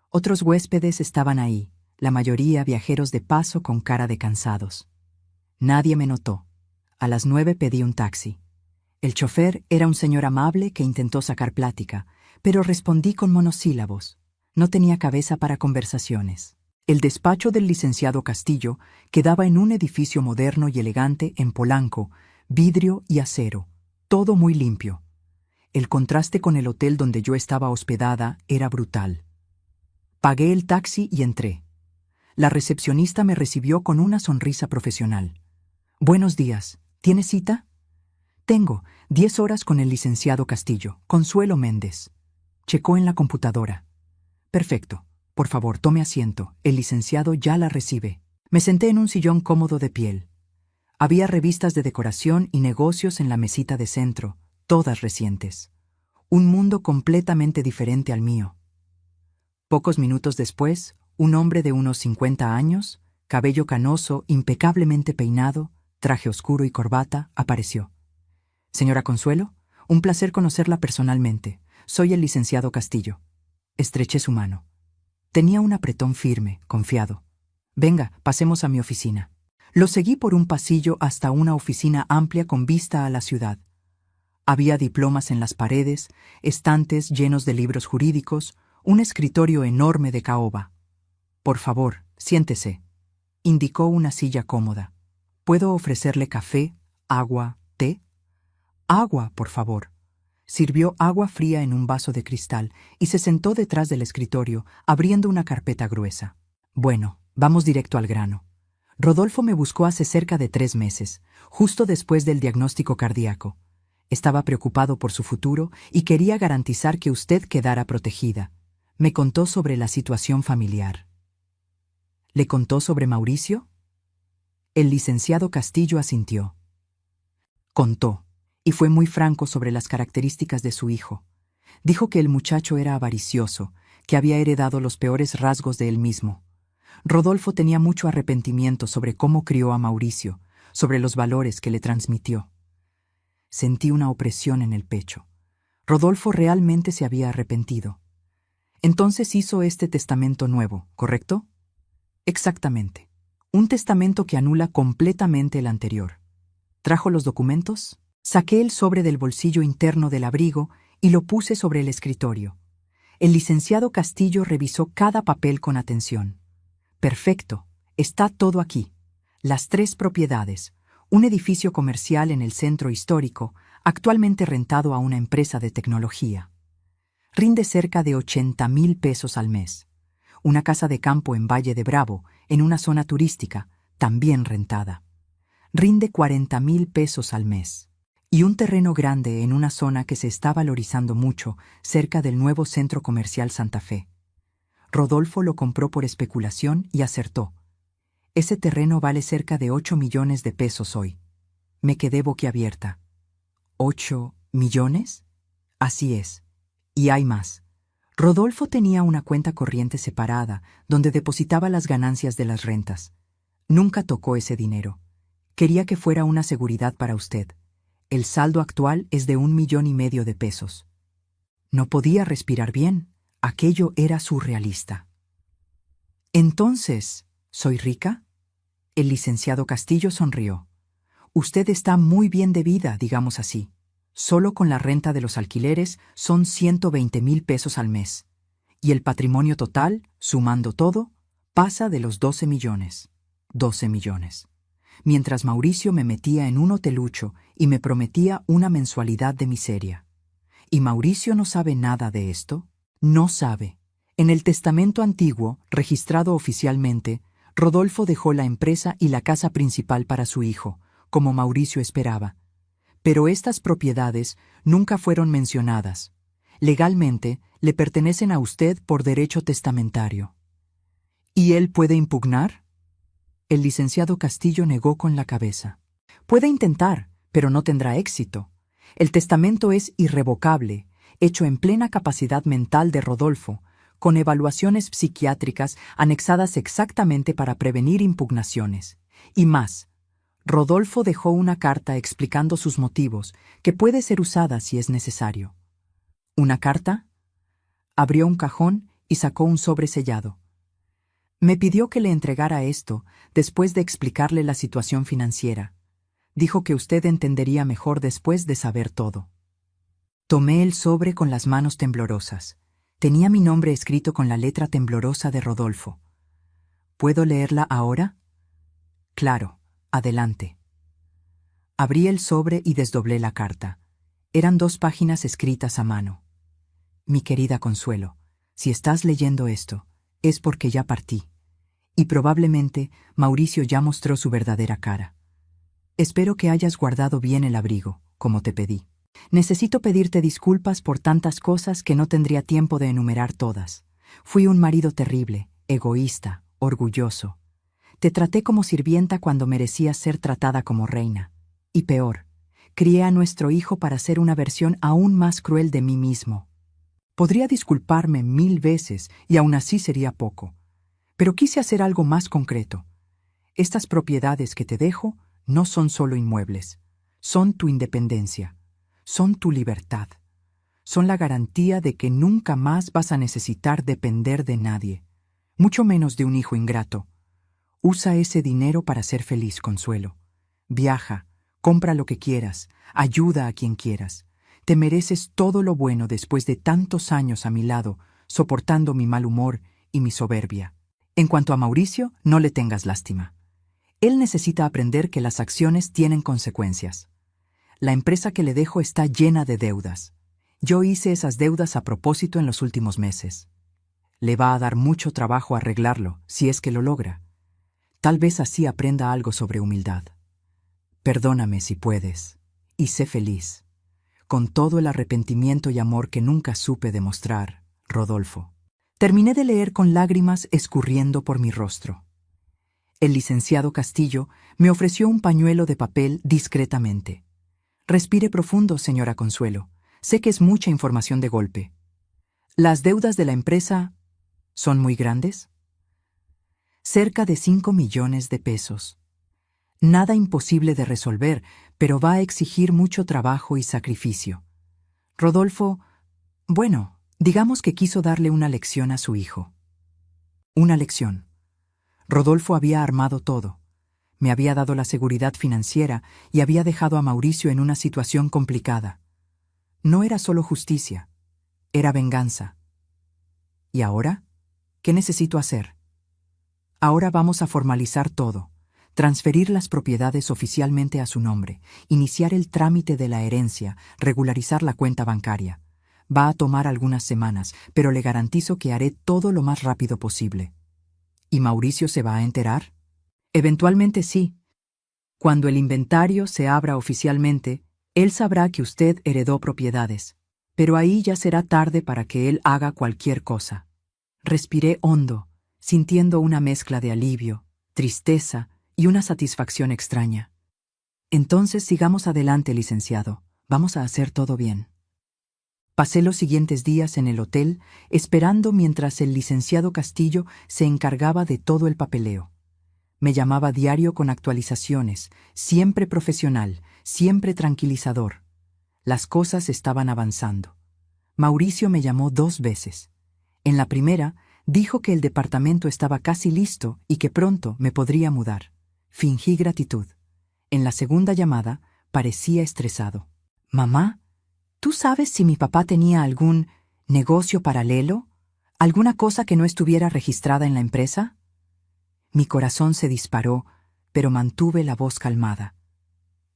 Otros huéspedes estaban ahí, la mayoría viajeros de paso con cara de cansados. Nadie me notó. A las 9 pedí un taxi. El chofer era un señor amable que intentó sacar plática, pero respondí con monosílabos. No tenía cabeza para conversaciones. El despacho del licenciado Castillo quedaba en un edificio moderno y elegante en Polanco, vidrio y acero, todo muy limpio. El contraste con el hotel donde yo estaba hospedada era brutal. Pagué el taxi y entré. La recepcionista me recibió con una sonrisa profesional. Buenos días, ¿tiene cita? Tengo 10 horas con el licenciado Castillo, Consuelo Méndez. Checó en la computadora. Perfecto. Por favor, tome asiento. El licenciado ya la recibe. Me senté en un sillón cómodo de piel. Había revistas de decoración y negocios en la mesita de centro, todas recientes. Un mundo completamente diferente al mío. Pocos minutos después, un hombre de unos 50 años, cabello canoso, impecablemente peinado, traje oscuro y corbata, apareció. Señora Consuelo, un placer conocerla personalmente. Soy el licenciado Castillo. Estreché su mano. Tenía un apretón firme, confiado. Venga, pasemos a mi oficina. Lo seguí por un pasillo hasta una oficina amplia con vista a la ciudad. Había diplomas en las paredes, estantes llenos de libros jurídicos, un escritorio enorme de caoba. Por favor, siéntese. Indicó una silla cómoda. ¿Puedo ofrecerle café, agua, té? Agua, por favor. Sirvió agua fría en un vaso de cristal y se sentó detrás del escritorio, abriendo una carpeta gruesa. Bueno, vamos directo al grano. Rodolfo me buscó hace cerca de 3 meses, justo después del diagnóstico cardíaco. Estaba preocupado por su futuro y quería garantizar que usted quedara protegida. Me contó sobre la situación familiar. ¿Le contó sobre Mauricio? El licenciado Castillo asintió. Contó, y fue muy franco sobre las características de su hijo. Dijo que el muchacho era avaricioso, que había heredado los peores rasgos de él mismo. Rodolfo tenía mucho arrepentimiento sobre cómo crió a Mauricio, sobre los valores que le transmitió. Sentí una opresión en el pecho. Rodolfo realmente se había arrepentido. Entonces hizo este testamento nuevo, ¿correcto? Exactamente. Un testamento que anula completamente el anterior. ¿Trajo los documentos? Saqué el sobre del bolsillo interno del abrigo y lo puse sobre el escritorio. El licenciado Castillo revisó cada papel con atención. Perfecto, está todo aquí. Las 3 propiedades, un edificio comercial en el centro histórico, actualmente rentado a una empresa de tecnología. Rinde cerca de 80,000 pesos al mes. Una casa de campo en Valle de Bravo, en una zona turística, también rentada. Rinde 40,000 pesos al mes. Y un terreno grande en una zona que se está valorizando mucho, cerca del nuevo centro comercial Santa Fe. Rodolfo lo compró por especulación y acertó. Ese terreno vale cerca de 8 millones de pesos hoy. Me quedé boquiabierta. ¿8 millones? Así es. Y hay más. Rodolfo tenía una cuenta corriente separada, donde depositaba las ganancias de las rentas. Nunca tocó ese dinero. Quería que fuera una seguridad para usted. El saldo actual es de 1,5 millones de pesos. No podía respirar bien. Aquello era surrealista. Entonces, ¿soy rica? El licenciado Castillo sonrió. Usted está muy bien de vida, digamos así. Solo con la renta de los alquileres son 120,000 pesos al mes. Y el patrimonio total, sumando todo, pasa de los 12 millones. 12 millones. Mientras Mauricio me metía en un hotelucho y me prometía una mensualidad de miseria. ¿Y Mauricio no sabe nada de esto? No sabe. En el testamento antiguo, registrado oficialmente, Rodolfo dejó la empresa y la casa principal para su hijo, como Mauricio esperaba. Pero estas propiedades nunca fueron mencionadas. Legalmente, le pertenecen a usted por derecho testamentario. ¿Y él puede impugnar? El licenciado Castillo negó con la cabeza. Puede intentar, pero no tendrá éxito. El testamento es irrevocable, hecho en plena capacidad mental de Rodolfo, con evaluaciones psiquiátricas anexadas exactamente para prevenir impugnaciones. Y más, Rodolfo dejó una carta explicando sus motivos, que puede ser usada si es necesario. ¿Una carta? Abrió un cajón y sacó un sobre sellado. Me pidió que le entregara esto después de explicarle la situación financiera. Dijo que usted entendería mejor después de saber todo. Tomé el sobre con las manos temblorosas. Tenía mi nombre escrito con la letra temblorosa de Rodolfo. ¿Puedo leerla ahora? Claro, adelante. Abrí el sobre y desdoblé la carta. Eran 2 páginas escritas a mano. Mi querida Consuelo, si estás leyendo esto, es porque ya partí. Y probablemente Mauricio ya mostró su verdadera cara. Espero que hayas guardado bien el abrigo, como te pedí. Necesito pedirte disculpas por tantas cosas que no tendría tiempo de enumerar todas. Fui un marido terrible, egoísta, orgulloso. Te traté como sirvienta cuando merecías ser tratada como reina. Y peor, Crié a nuestro hijo para ser una versión aún más cruel de mí mismo. Podría disculparme 1000 veces y aún así sería poco. Pero quise hacer algo más concreto. Estas propiedades que te dejo no son solo inmuebles. Son tu independencia. Son tu libertad. Son la garantía de que nunca más vas a necesitar depender de nadie, mucho menos de un hijo ingrato. Usa ese dinero para ser feliz, Consuelo. Viaja, compra lo que quieras, ayuda a quien quieras. Te mereces todo lo bueno después de tantos años a mi lado, soportando mi mal humor y mi soberbia. En cuanto a Mauricio, no le tengas lástima. Él necesita aprender que las acciones tienen consecuencias. La empresa que le dejo está llena de deudas. Yo hice esas deudas a propósito en los últimos meses. Le va a dar mucho trabajo arreglarlo, si es que lo logra. Tal vez así aprenda algo sobre humildad. Perdóname si puedes, y sé feliz, con todo el arrepentimiento y amor que nunca supe demostrar, Rodolfo. Terminé de leer con lágrimas escurriendo por mi rostro. El licenciado Castillo me ofreció un pañuelo de papel discretamente. Respire profundo, señora Consuelo. Sé que es mucha información de golpe. ¿Las deudas de la empresa son muy grandes? Cerca de 5 millones de pesos. Nada imposible de resolver, pero va a exigir mucho trabajo y sacrificio. Rodolfo, bueno, digamos que quiso darle una lección a su hijo. Una lección. Rodolfo había armado todo. Me había dado la seguridad financiera y había dejado a Mauricio en una situación complicada. No era solo justicia, era venganza. ¿Y ahora? ¿Qué necesito hacer? Ahora vamos a formalizar todo, transferir las propiedades oficialmente a su nombre, iniciar el trámite de la herencia, regularizar la cuenta bancaria. Va a tomar algunas semanas, pero le garantizo que haré todo lo más rápido posible. ¿Y Mauricio se va a enterar? Eventualmente sí. Cuando el inventario se abra oficialmente, él sabrá que usted heredó propiedades, pero ahí ya será tarde para que él haga cualquier cosa. Respiré hondo, sintiendo una mezcla de alivio, tristeza y una satisfacción extraña. Entonces sigamos adelante, licenciado. Vamos a hacer todo bien. Pasé los siguientes días en el hotel, esperando mientras el licenciado Castillo se encargaba de todo el papeleo. Me llamaba diario con actualizaciones, siempre profesional, siempre tranquilizador. Las cosas estaban avanzando. Mauricio me llamó 2 veces. En la primera, dijo que el departamento estaba casi listo y que pronto me podría mudar. Fingí gratitud. En la segunda llamada, parecía estresado. «Mamá, ¿tú sabes si mi papá tenía algún negocio paralelo? ¿Alguna cosa que no estuviera registrada en la empresa?» Mi corazón se disparó, pero mantuve la voz calmada.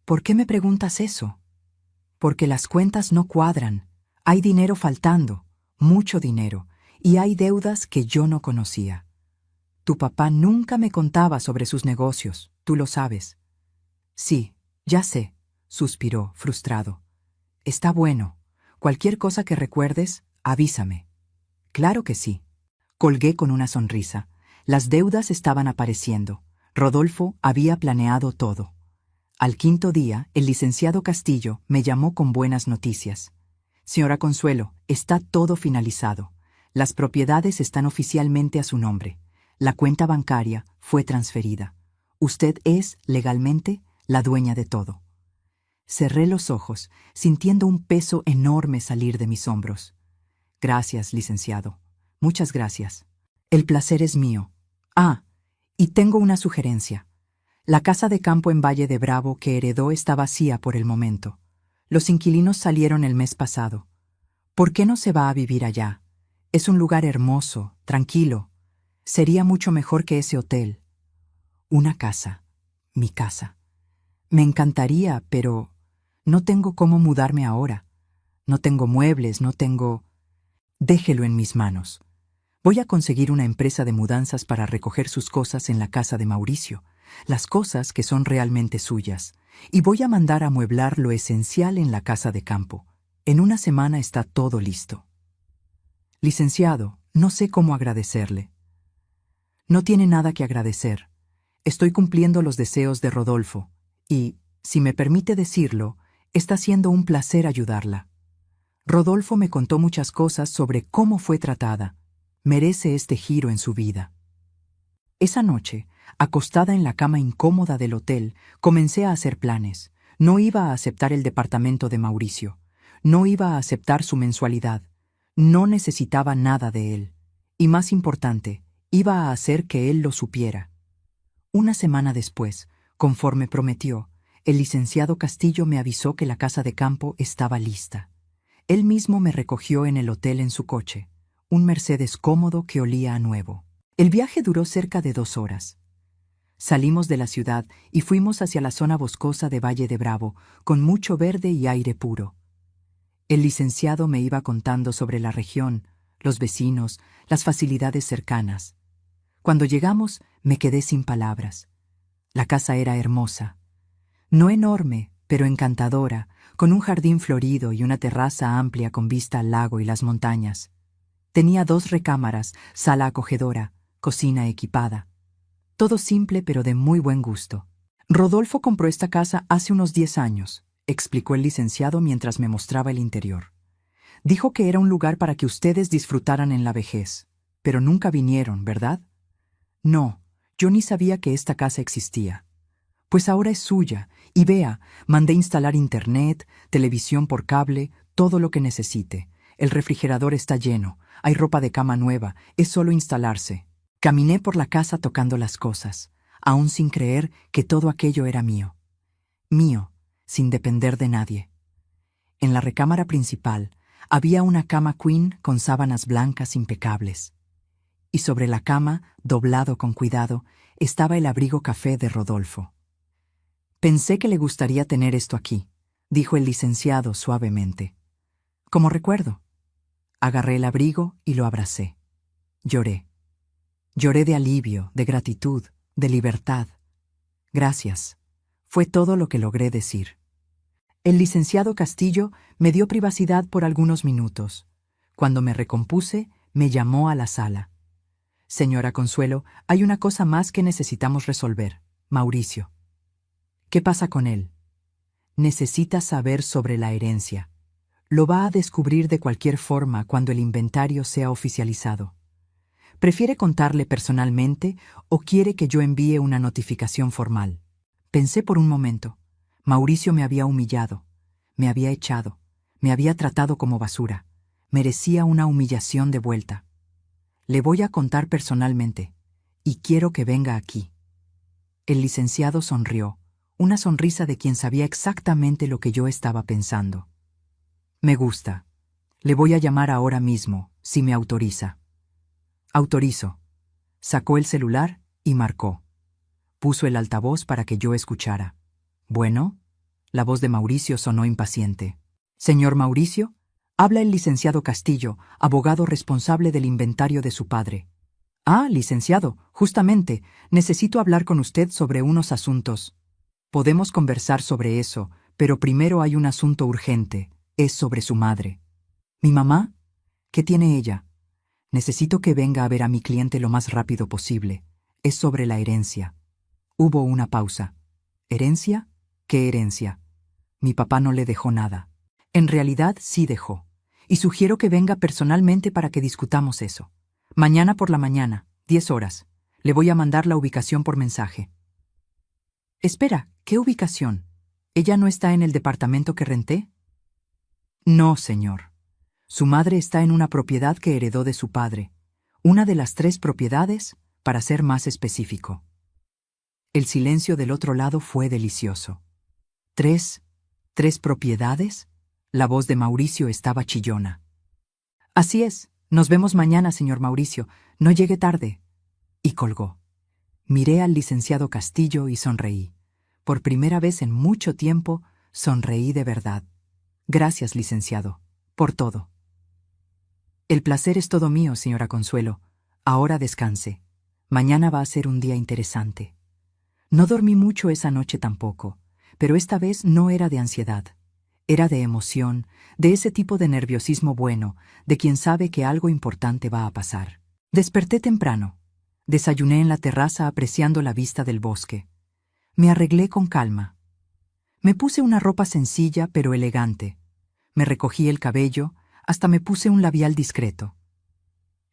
«¿Por qué me preguntas eso?» «Porque las cuentas no cuadran. Hay dinero faltando, mucho dinero, y hay deudas que yo no conocía. Tu papá nunca me contaba sobre sus negocios, tú lo sabes». «Sí, ya sé», suspiró, frustrado. «Está bueno. Cualquier cosa que recuerdes, avísame». «Claro que sí». Colgué con una sonrisa. Las deudas estaban apareciendo. Rodolfo había planeado todo. Al 5.º día, el licenciado Castillo me llamó con buenas noticias. «Señora Consuelo, está todo finalizado. Las propiedades están oficialmente a su nombre. La cuenta bancaria fue transferida. Usted es, legalmente, la dueña de todo». Cerré los ojos, sintiendo un peso enorme salir de mis hombros. «Gracias, licenciado. Muchas gracias. El placer es mío. Ah, y tengo una sugerencia. La casa de campo en Valle de Bravo que heredó está vacía por el momento. Los inquilinos salieron el mes pasado. ¿Por qué no se va a vivir allá? Es un lugar hermoso, tranquilo. Sería mucho mejor que ese hotel. Una casa. Mi casa. Me encantaría, pero no tengo cómo mudarme ahora. No tengo muebles, no tengo... Déjelo en mis manos. Voy a conseguir una empresa de mudanzas para recoger sus cosas en la casa de Mauricio, las cosas que son realmente suyas, y voy a mandar a amueblar lo esencial en la casa de campo. En una semana está todo listo». «Licenciado, no sé cómo agradecerle». «No tiene nada que agradecer. Estoy cumpliendo los deseos de Rodolfo, y, si me permite decirlo, Está siendo un placer ayudarla. Rodolfo me contó muchas cosas sobre cómo fue tratada. Merece este giro en su vida. Esa noche, acostada en la cama incómoda del hotel, comencé a hacer planes. No iba a aceptar el departamento de Mauricio. No iba a aceptar su mensualidad. No necesitaba nada de él. Y más importante, iba a hacer que él lo supiera. Una semana después, conforme prometió, el licenciado Castillo me avisó que la casa de campo estaba lista. Él mismo me recogió en el hotel en su coche, un Mercedes cómodo que olía a nuevo. El viaje duró cerca de 2 horas. Salimos de la ciudad y fuimos hacia la zona boscosa de Valle de Bravo, con mucho verde y aire puro. El licenciado me iba contando sobre la región, los vecinos, las facilidades cercanas. Cuando llegamos, me quedé sin palabras. La casa era hermosa. No enorme, pero encantadora, con un jardín florido y una terraza amplia con vista al lago y las montañas. Tenía 2 recámaras, sala acogedora, cocina equipada. Todo simple pero de muy buen gusto. Rodolfo compró esta casa hace unos 10 años, explicó el licenciado mientras me mostraba el interior. Dijo que era un lugar para que ustedes disfrutaran en la vejez. Pero nunca vinieron, ¿verdad? No, yo ni sabía que esta casa existía. Pues ahora es suya, y vea, mandé instalar internet, televisión por cable, todo lo que necesite. El refrigerador está lleno, hay ropa de cama nueva, es solo instalarse. Caminé por la casa tocando las cosas, aún sin creer que todo aquello era mío. Mío, sin depender de nadie. En la recámara principal había una cama queen con sábanas blancas impecables. Y sobre la cama, doblado con cuidado, estaba el abrigo café de Rodolfo. Pensé que le gustaría tener esto aquí, dijo el licenciado suavemente. Como recuerdo. Agarré el abrigo y lo abracé. Lloré. Lloré de alivio, de gratitud, de libertad. Gracias. Fue todo lo que logré decir. El licenciado Castillo me dio privacidad por algunos minutos. Cuando me recompuse, me llamó a la sala. Señora Consuelo, hay una cosa más que necesitamos resolver. Mauricio. ¿Qué pasa con él? Necesita saber sobre la herencia. Lo va a descubrir de cualquier forma cuando el inventario sea oficializado. ¿Prefiere contarle personalmente o quiere que yo envíe una notificación formal? Pensé por un momento. Mauricio me había humillado, me había echado, me había tratado como basura. Merecía una humillación de vuelta. Le voy a contar personalmente, y quiero que venga aquí. El licenciado sonrió, una sonrisa de quien sabía exactamente lo que yo estaba pensando. Me gusta. Le voy a llamar ahora mismo, si me autoriza. Autorizo. Sacó el celular y marcó. Puso el altavoz para que yo escuchara. Bueno, la voz de Mauricio sonó impaciente. Señor Mauricio, habla el licenciado Castillo, abogado responsable del inventario de su padre. Ah, licenciado, justamente, necesito hablar con usted sobre unos asuntos. Podemos conversar sobre eso, pero primero hay un asunto urgente, es sobre su madre. ¿Mi mamá? ¿Qué tiene ella? Necesito que venga a ver a mi cliente lo más rápido posible. Es sobre la herencia. Hubo una pausa. ¿Herencia? ¿Qué herencia? Mi papá no le dejó nada. En realidad sí dejó. Y sugiero que venga personalmente para que discutamos eso. Mañana por la mañana, 10 horas. Le voy a mandar la ubicación por mensaje. Espera, ¿qué ubicación? ¿Ella no está en el departamento que renté? No, señor. Su madre está en una propiedad que heredó de su padre. Una de las 3 propiedades, para ser más específico. El silencio del otro lado fue delicioso. ¿3 propiedades? La voz de Mauricio estaba chillona. Así es. Nos vemos mañana, señor Mauricio. No llegue tarde. Y colgó. Miré al licenciado Castillo y sonreí. Por primera vez en mucho tiempo, sonreí de verdad. Gracias, licenciado, por todo. El placer es todo mío, señora Consuelo. Ahora descanse. Mañana va a ser un día interesante. No dormí mucho esa noche tampoco, pero esta vez no era de ansiedad. Era de emoción, de ese tipo de nerviosismo bueno, de quien sabe que algo importante va a pasar. Desperté temprano. Desayuné en la terraza apreciando la vista del bosque. Me arreglé con calma. Me puse una ropa sencilla pero elegante. Me recogí el cabello, hasta me puse un labial discreto.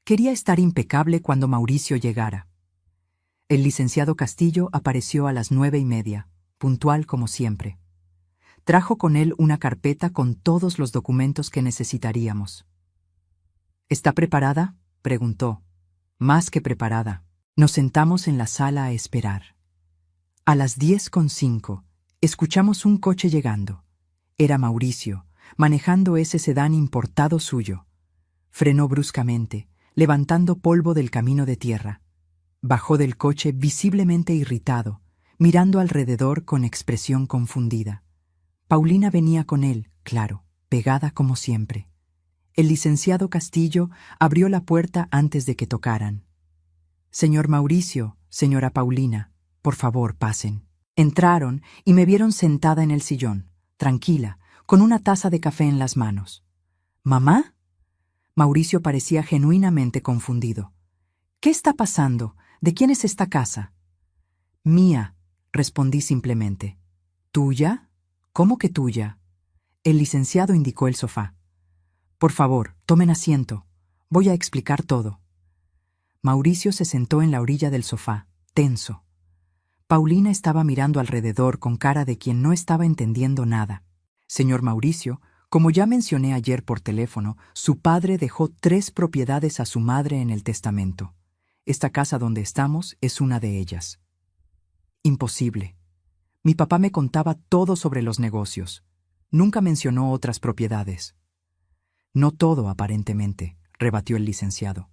Quería estar impecable cuando Mauricio llegara. El licenciado Castillo apareció a las 9:30, puntual como siempre. Trajo con él una carpeta con todos los documentos que necesitaríamos. ¿Está preparada?, preguntó. Más que preparada. Nos sentamos en la sala a esperar. A las 10:05, escuchamos un coche llegando. Era Mauricio, manejando ese sedán importado suyo. Frenó bruscamente, levantando polvo del camino de tierra. Bajó del coche visiblemente irritado, mirando alrededor con expresión confundida. Paulina venía con él, claro, pegada como siempre. El licenciado Castillo abrió la puerta antes de que tocaran. «Señor Mauricio, señora Paulina, por favor, pasen». Entraron y me vieron sentada en el sillón, tranquila, con una taza de café en las manos. «¿Mamá?». Mauricio parecía genuinamente confundido. «¿Qué está pasando? ¿De quién es esta casa?». «Mía», respondí simplemente. «¿Tuya? ¿Cómo que tuya?». El licenciado indicó el sofá. «Por favor, tomen asiento. Voy a explicar todo». Mauricio se sentó en la orilla del sofá, tenso. Paulina estaba mirando alrededor con cara de quien no estaba entendiendo nada. «Señor Mauricio, como ya mencioné ayer por teléfono, su padre dejó 3 propiedades a su madre en el testamento. Esta casa donde estamos es una de ellas». «Imposible. Mi papá me contaba todo sobre los negocios. Nunca mencionó otras propiedades». «No todo, aparentemente», rebatió el licenciado.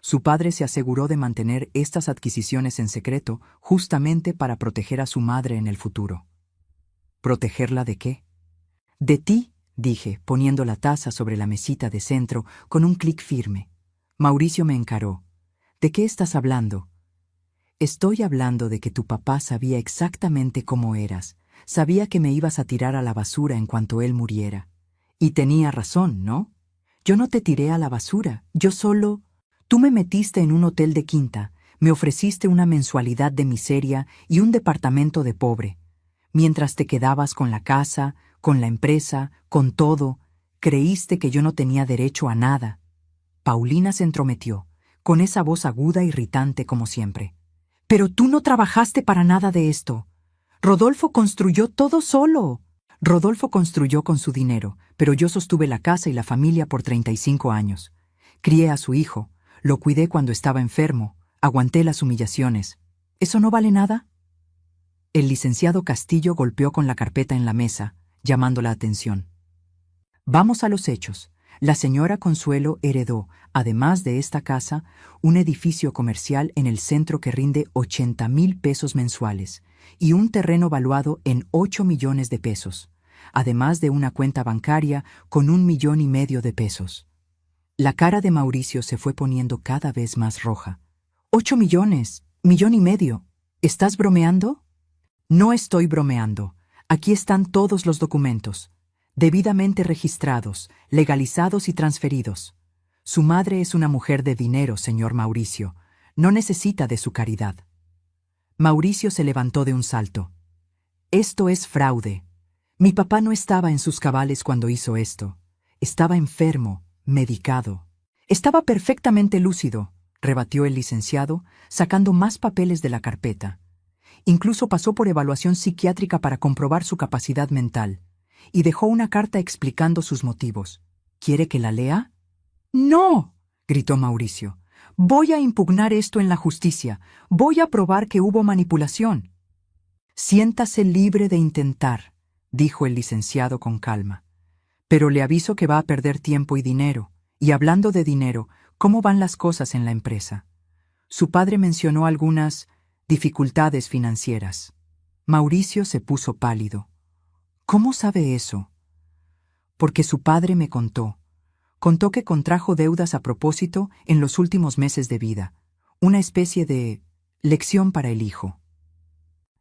«Su padre se aseguró de mantener estas adquisiciones en secreto justamente para proteger a su madre en el futuro». «¿Protegerla de qué?». «De ti», dije, poniendo la taza sobre la mesita de centro con un clic firme. Mauricio me encaró. «¿De qué estás hablando?». «Estoy hablando de que tu papá sabía exactamente cómo eras. Sabía que me ibas a tirar a la basura en cuanto él muriera. Y tenía razón, ¿no? Yo no te tiré a la basura, yo solo... Tú me metiste en un hotel de quinta, me ofreciste una mensualidad de miseria y un departamento de pobre. Mientras te quedabas con la casa, con la empresa, con todo, creíste que yo no tenía derecho a nada». Paulina se entrometió, con esa voz aguda e irritante como siempre. «Pero tú no trabajaste para nada de esto. Rodolfo construyó todo solo». «Rodolfo construyó con su dinero, pero yo sostuve la casa y la familia por 35 años. Crié a su hijo, lo cuidé cuando estaba enfermo, aguanté las humillaciones. ¿Eso no vale nada?». El licenciado Castillo golpeó con la carpeta en la mesa, llamando la atención. «Vamos a los hechos. La señora Consuelo heredó, además de esta casa, un edificio comercial en el centro que rinde 80,000 pesos mensuales y un terreno valuado en 8 millones de pesos, además de una cuenta bancaria con 1,5 millones de pesos». La cara de Mauricio se fue poniendo cada vez más roja. «¿8 millones? ¿1,5 millones? ¿Estás bromeando?». «No estoy bromeando. Aquí están todos los documentos, debidamente registrados, legalizados y transferidos. Su madre es una mujer de dinero, señor Mauricio. No necesita de su caridad». Mauricio se levantó de un salto. «Esto es fraude. Mi papá no estaba en sus cabales cuando hizo esto. Estaba enfermo, medicado». «Estaba perfectamente lúcido», rebatió el licenciado, sacando más papeles de la carpeta. «Incluso pasó por evaluación psiquiátrica para comprobar su capacidad mental. Y dejó una carta explicando sus motivos. ¿Quiere que la lea?». «¡No!», gritó Mauricio. «Voy a impugnar esto en la justicia. Voy a probar que hubo manipulación». «Siéntase libre de intentar», dijo el licenciado con calma. «Pero le aviso que va a perder tiempo y dinero. Y hablando de dinero, ¿cómo van las cosas en la empresa?». Su padre mencionó algunas dificultades financieras. Mauricio se puso pálido. «¿Cómo sabe eso?». «Porque su padre me contó. Contó que contrajo deudas a propósito en los últimos meses de vida. Una especie de lección para el hijo».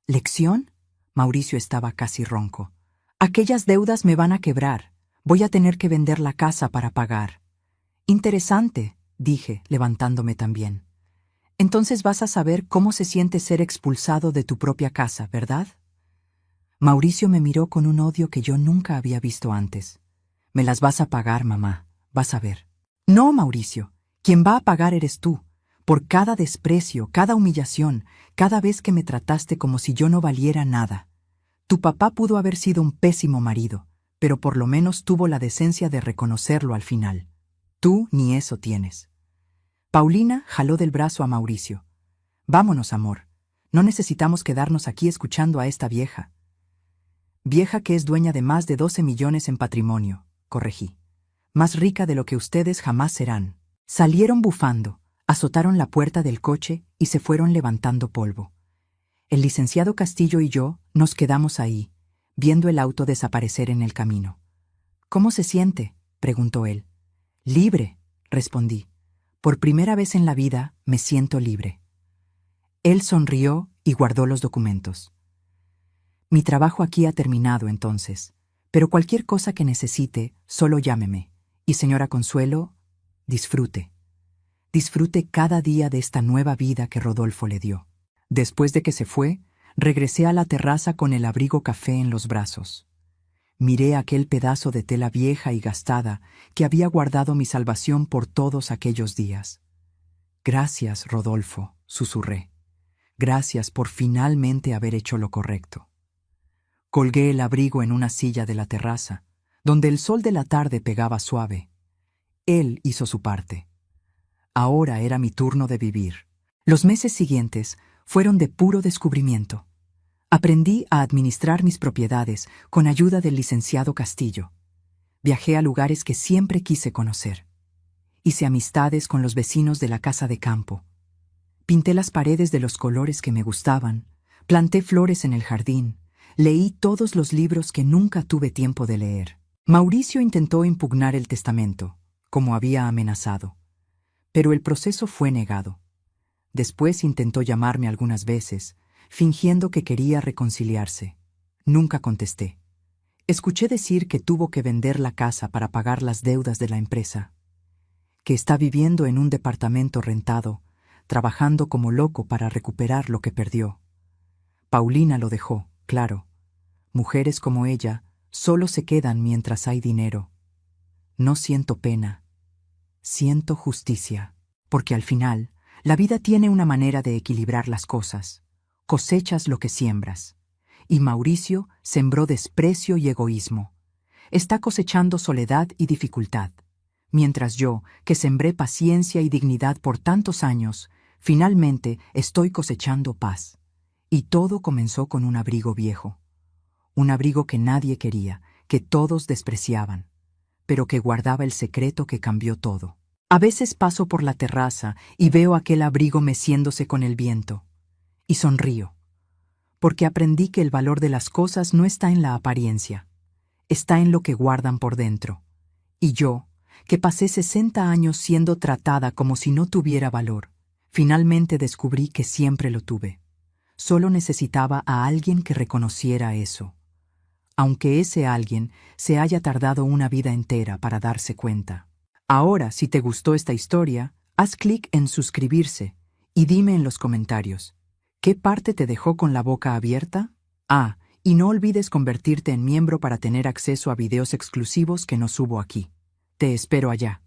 «¿Lección?». Mauricio estaba casi ronco. «Aquellas deudas me van a quebrar. Voy a tener que vender la casa para pagar». «Interesante», dije, levantándome también. «Entonces vas a saber cómo se siente ser expulsado de tu propia casa, ¿verdad?». Mauricio me miró con un odio que yo nunca había visto antes. Me las vas a pagar, mamá, vas a ver. No, Mauricio, quien va a pagar eres tú, por cada desprecio, cada humillación, cada vez que me trataste como si yo no valiera nada. Tu papá pudo haber sido un pésimo marido, pero por lo menos tuvo la decencia de reconocerlo al final. Tú ni eso tienes. Paulina jaló del brazo a Mauricio. Vámonos, amor. No necesitamos quedarnos aquí escuchando a esta vieja. Vieja que es dueña de más de 12 millones en patrimonio, corregí. Más rica de lo que ustedes jamás serán. Salieron bufando, azotaron la puerta del coche y se fueron levantando polvo. El licenciado Castillo y yo nos quedamos ahí, viendo el auto desaparecer en el camino. ¿Cómo se siente?, preguntó él. Libre, respondí. Por primera vez en la vida me siento libre. Él sonrió y guardó los documentos. Mi trabajo aquí ha terminado entonces, pero cualquier cosa que necesite, solo llámeme. Y señora Consuelo, disfrute. Disfrute cada día de esta nueva vida que Rodolfo le dio. Después de que se fue, regresé a la terraza con el abrigo café en los brazos. Miré aquel pedazo de tela vieja y gastada que había guardado mi salvación por todos aquellos días. Gracias, Rodolfo, susurré. Gracias por finalmente haber hecho lo correcto. Colgué el abrigo en una silla de la terraza, donde el sol de la tarde pegaba suave. Él hizo su parte. Ahora era mi turno de vivir. Los meses siguientes fueron de puro descubrimiento. Aprendí a administrar mis propiedades con ayuda del licenciado Castillo. Viajé a lugares que siempre quise conocer. Hice amistades con los vecinos de la casa de campo. Pinté las paredes de los colores que me gustaban, planté flores en el jardín, leí todos los libros que nunca tuve tiempo de leer. Mauricio intentó impugnar el testamento, como había amenazado, pero el proceso fue negado. Después intentó llamarme algunas veces, fingiendo que quería reconciliarse. Nunca contesté. Escuché decir que tuvo que vender la casa para pagar las deudas de la empresa, que está viviendo en un departamento rentado, trabajando como loco para recuperar lo que perdió. Paulina lo dejó, claro. Mujeres como ella solo se quedan mientras hay dinero. No siento pena. Siento justicia, porque al final, la vida tiene una manera de equilibrar las cosas. Cosechas lo que siembras. Y Mauricio sembró desprecio y egoísmo. Está cosechando soledad y dificultad. Mientras yo, que sembré paciencia y dignidad por tantos años, finalmente estoy cosechando paz. Y todo comenzó con un abrigo viejo. Un abrigo que nadie quería, que todos despreciaban, pero que guardaba el secreto que cambió todo. A veces paso por la terraza y veo aquel abrigo meciéndose con el viento. Y sonrío, porque aprendí que el valor de las cosas no está en la apariencia, está en lo que guardan por dentro. Y yo, que pasé 60 años siendo tratada como si no tuviera valor, finalmente descubrí que siempre lo tuve. Solo necesitaba a alguien que reconociera eso, aunque ese alguien se haya tardado una vida entera para darse cuenta. Ahora, si te gustó esta historia, haz clic en suscribirse y dime en los comentarios, ¿qué parte te dejó con la boca abierta? Y no olvides convertirte en miembro para tener acceso a videos exclusivos que no subo aquí. Te espero allá.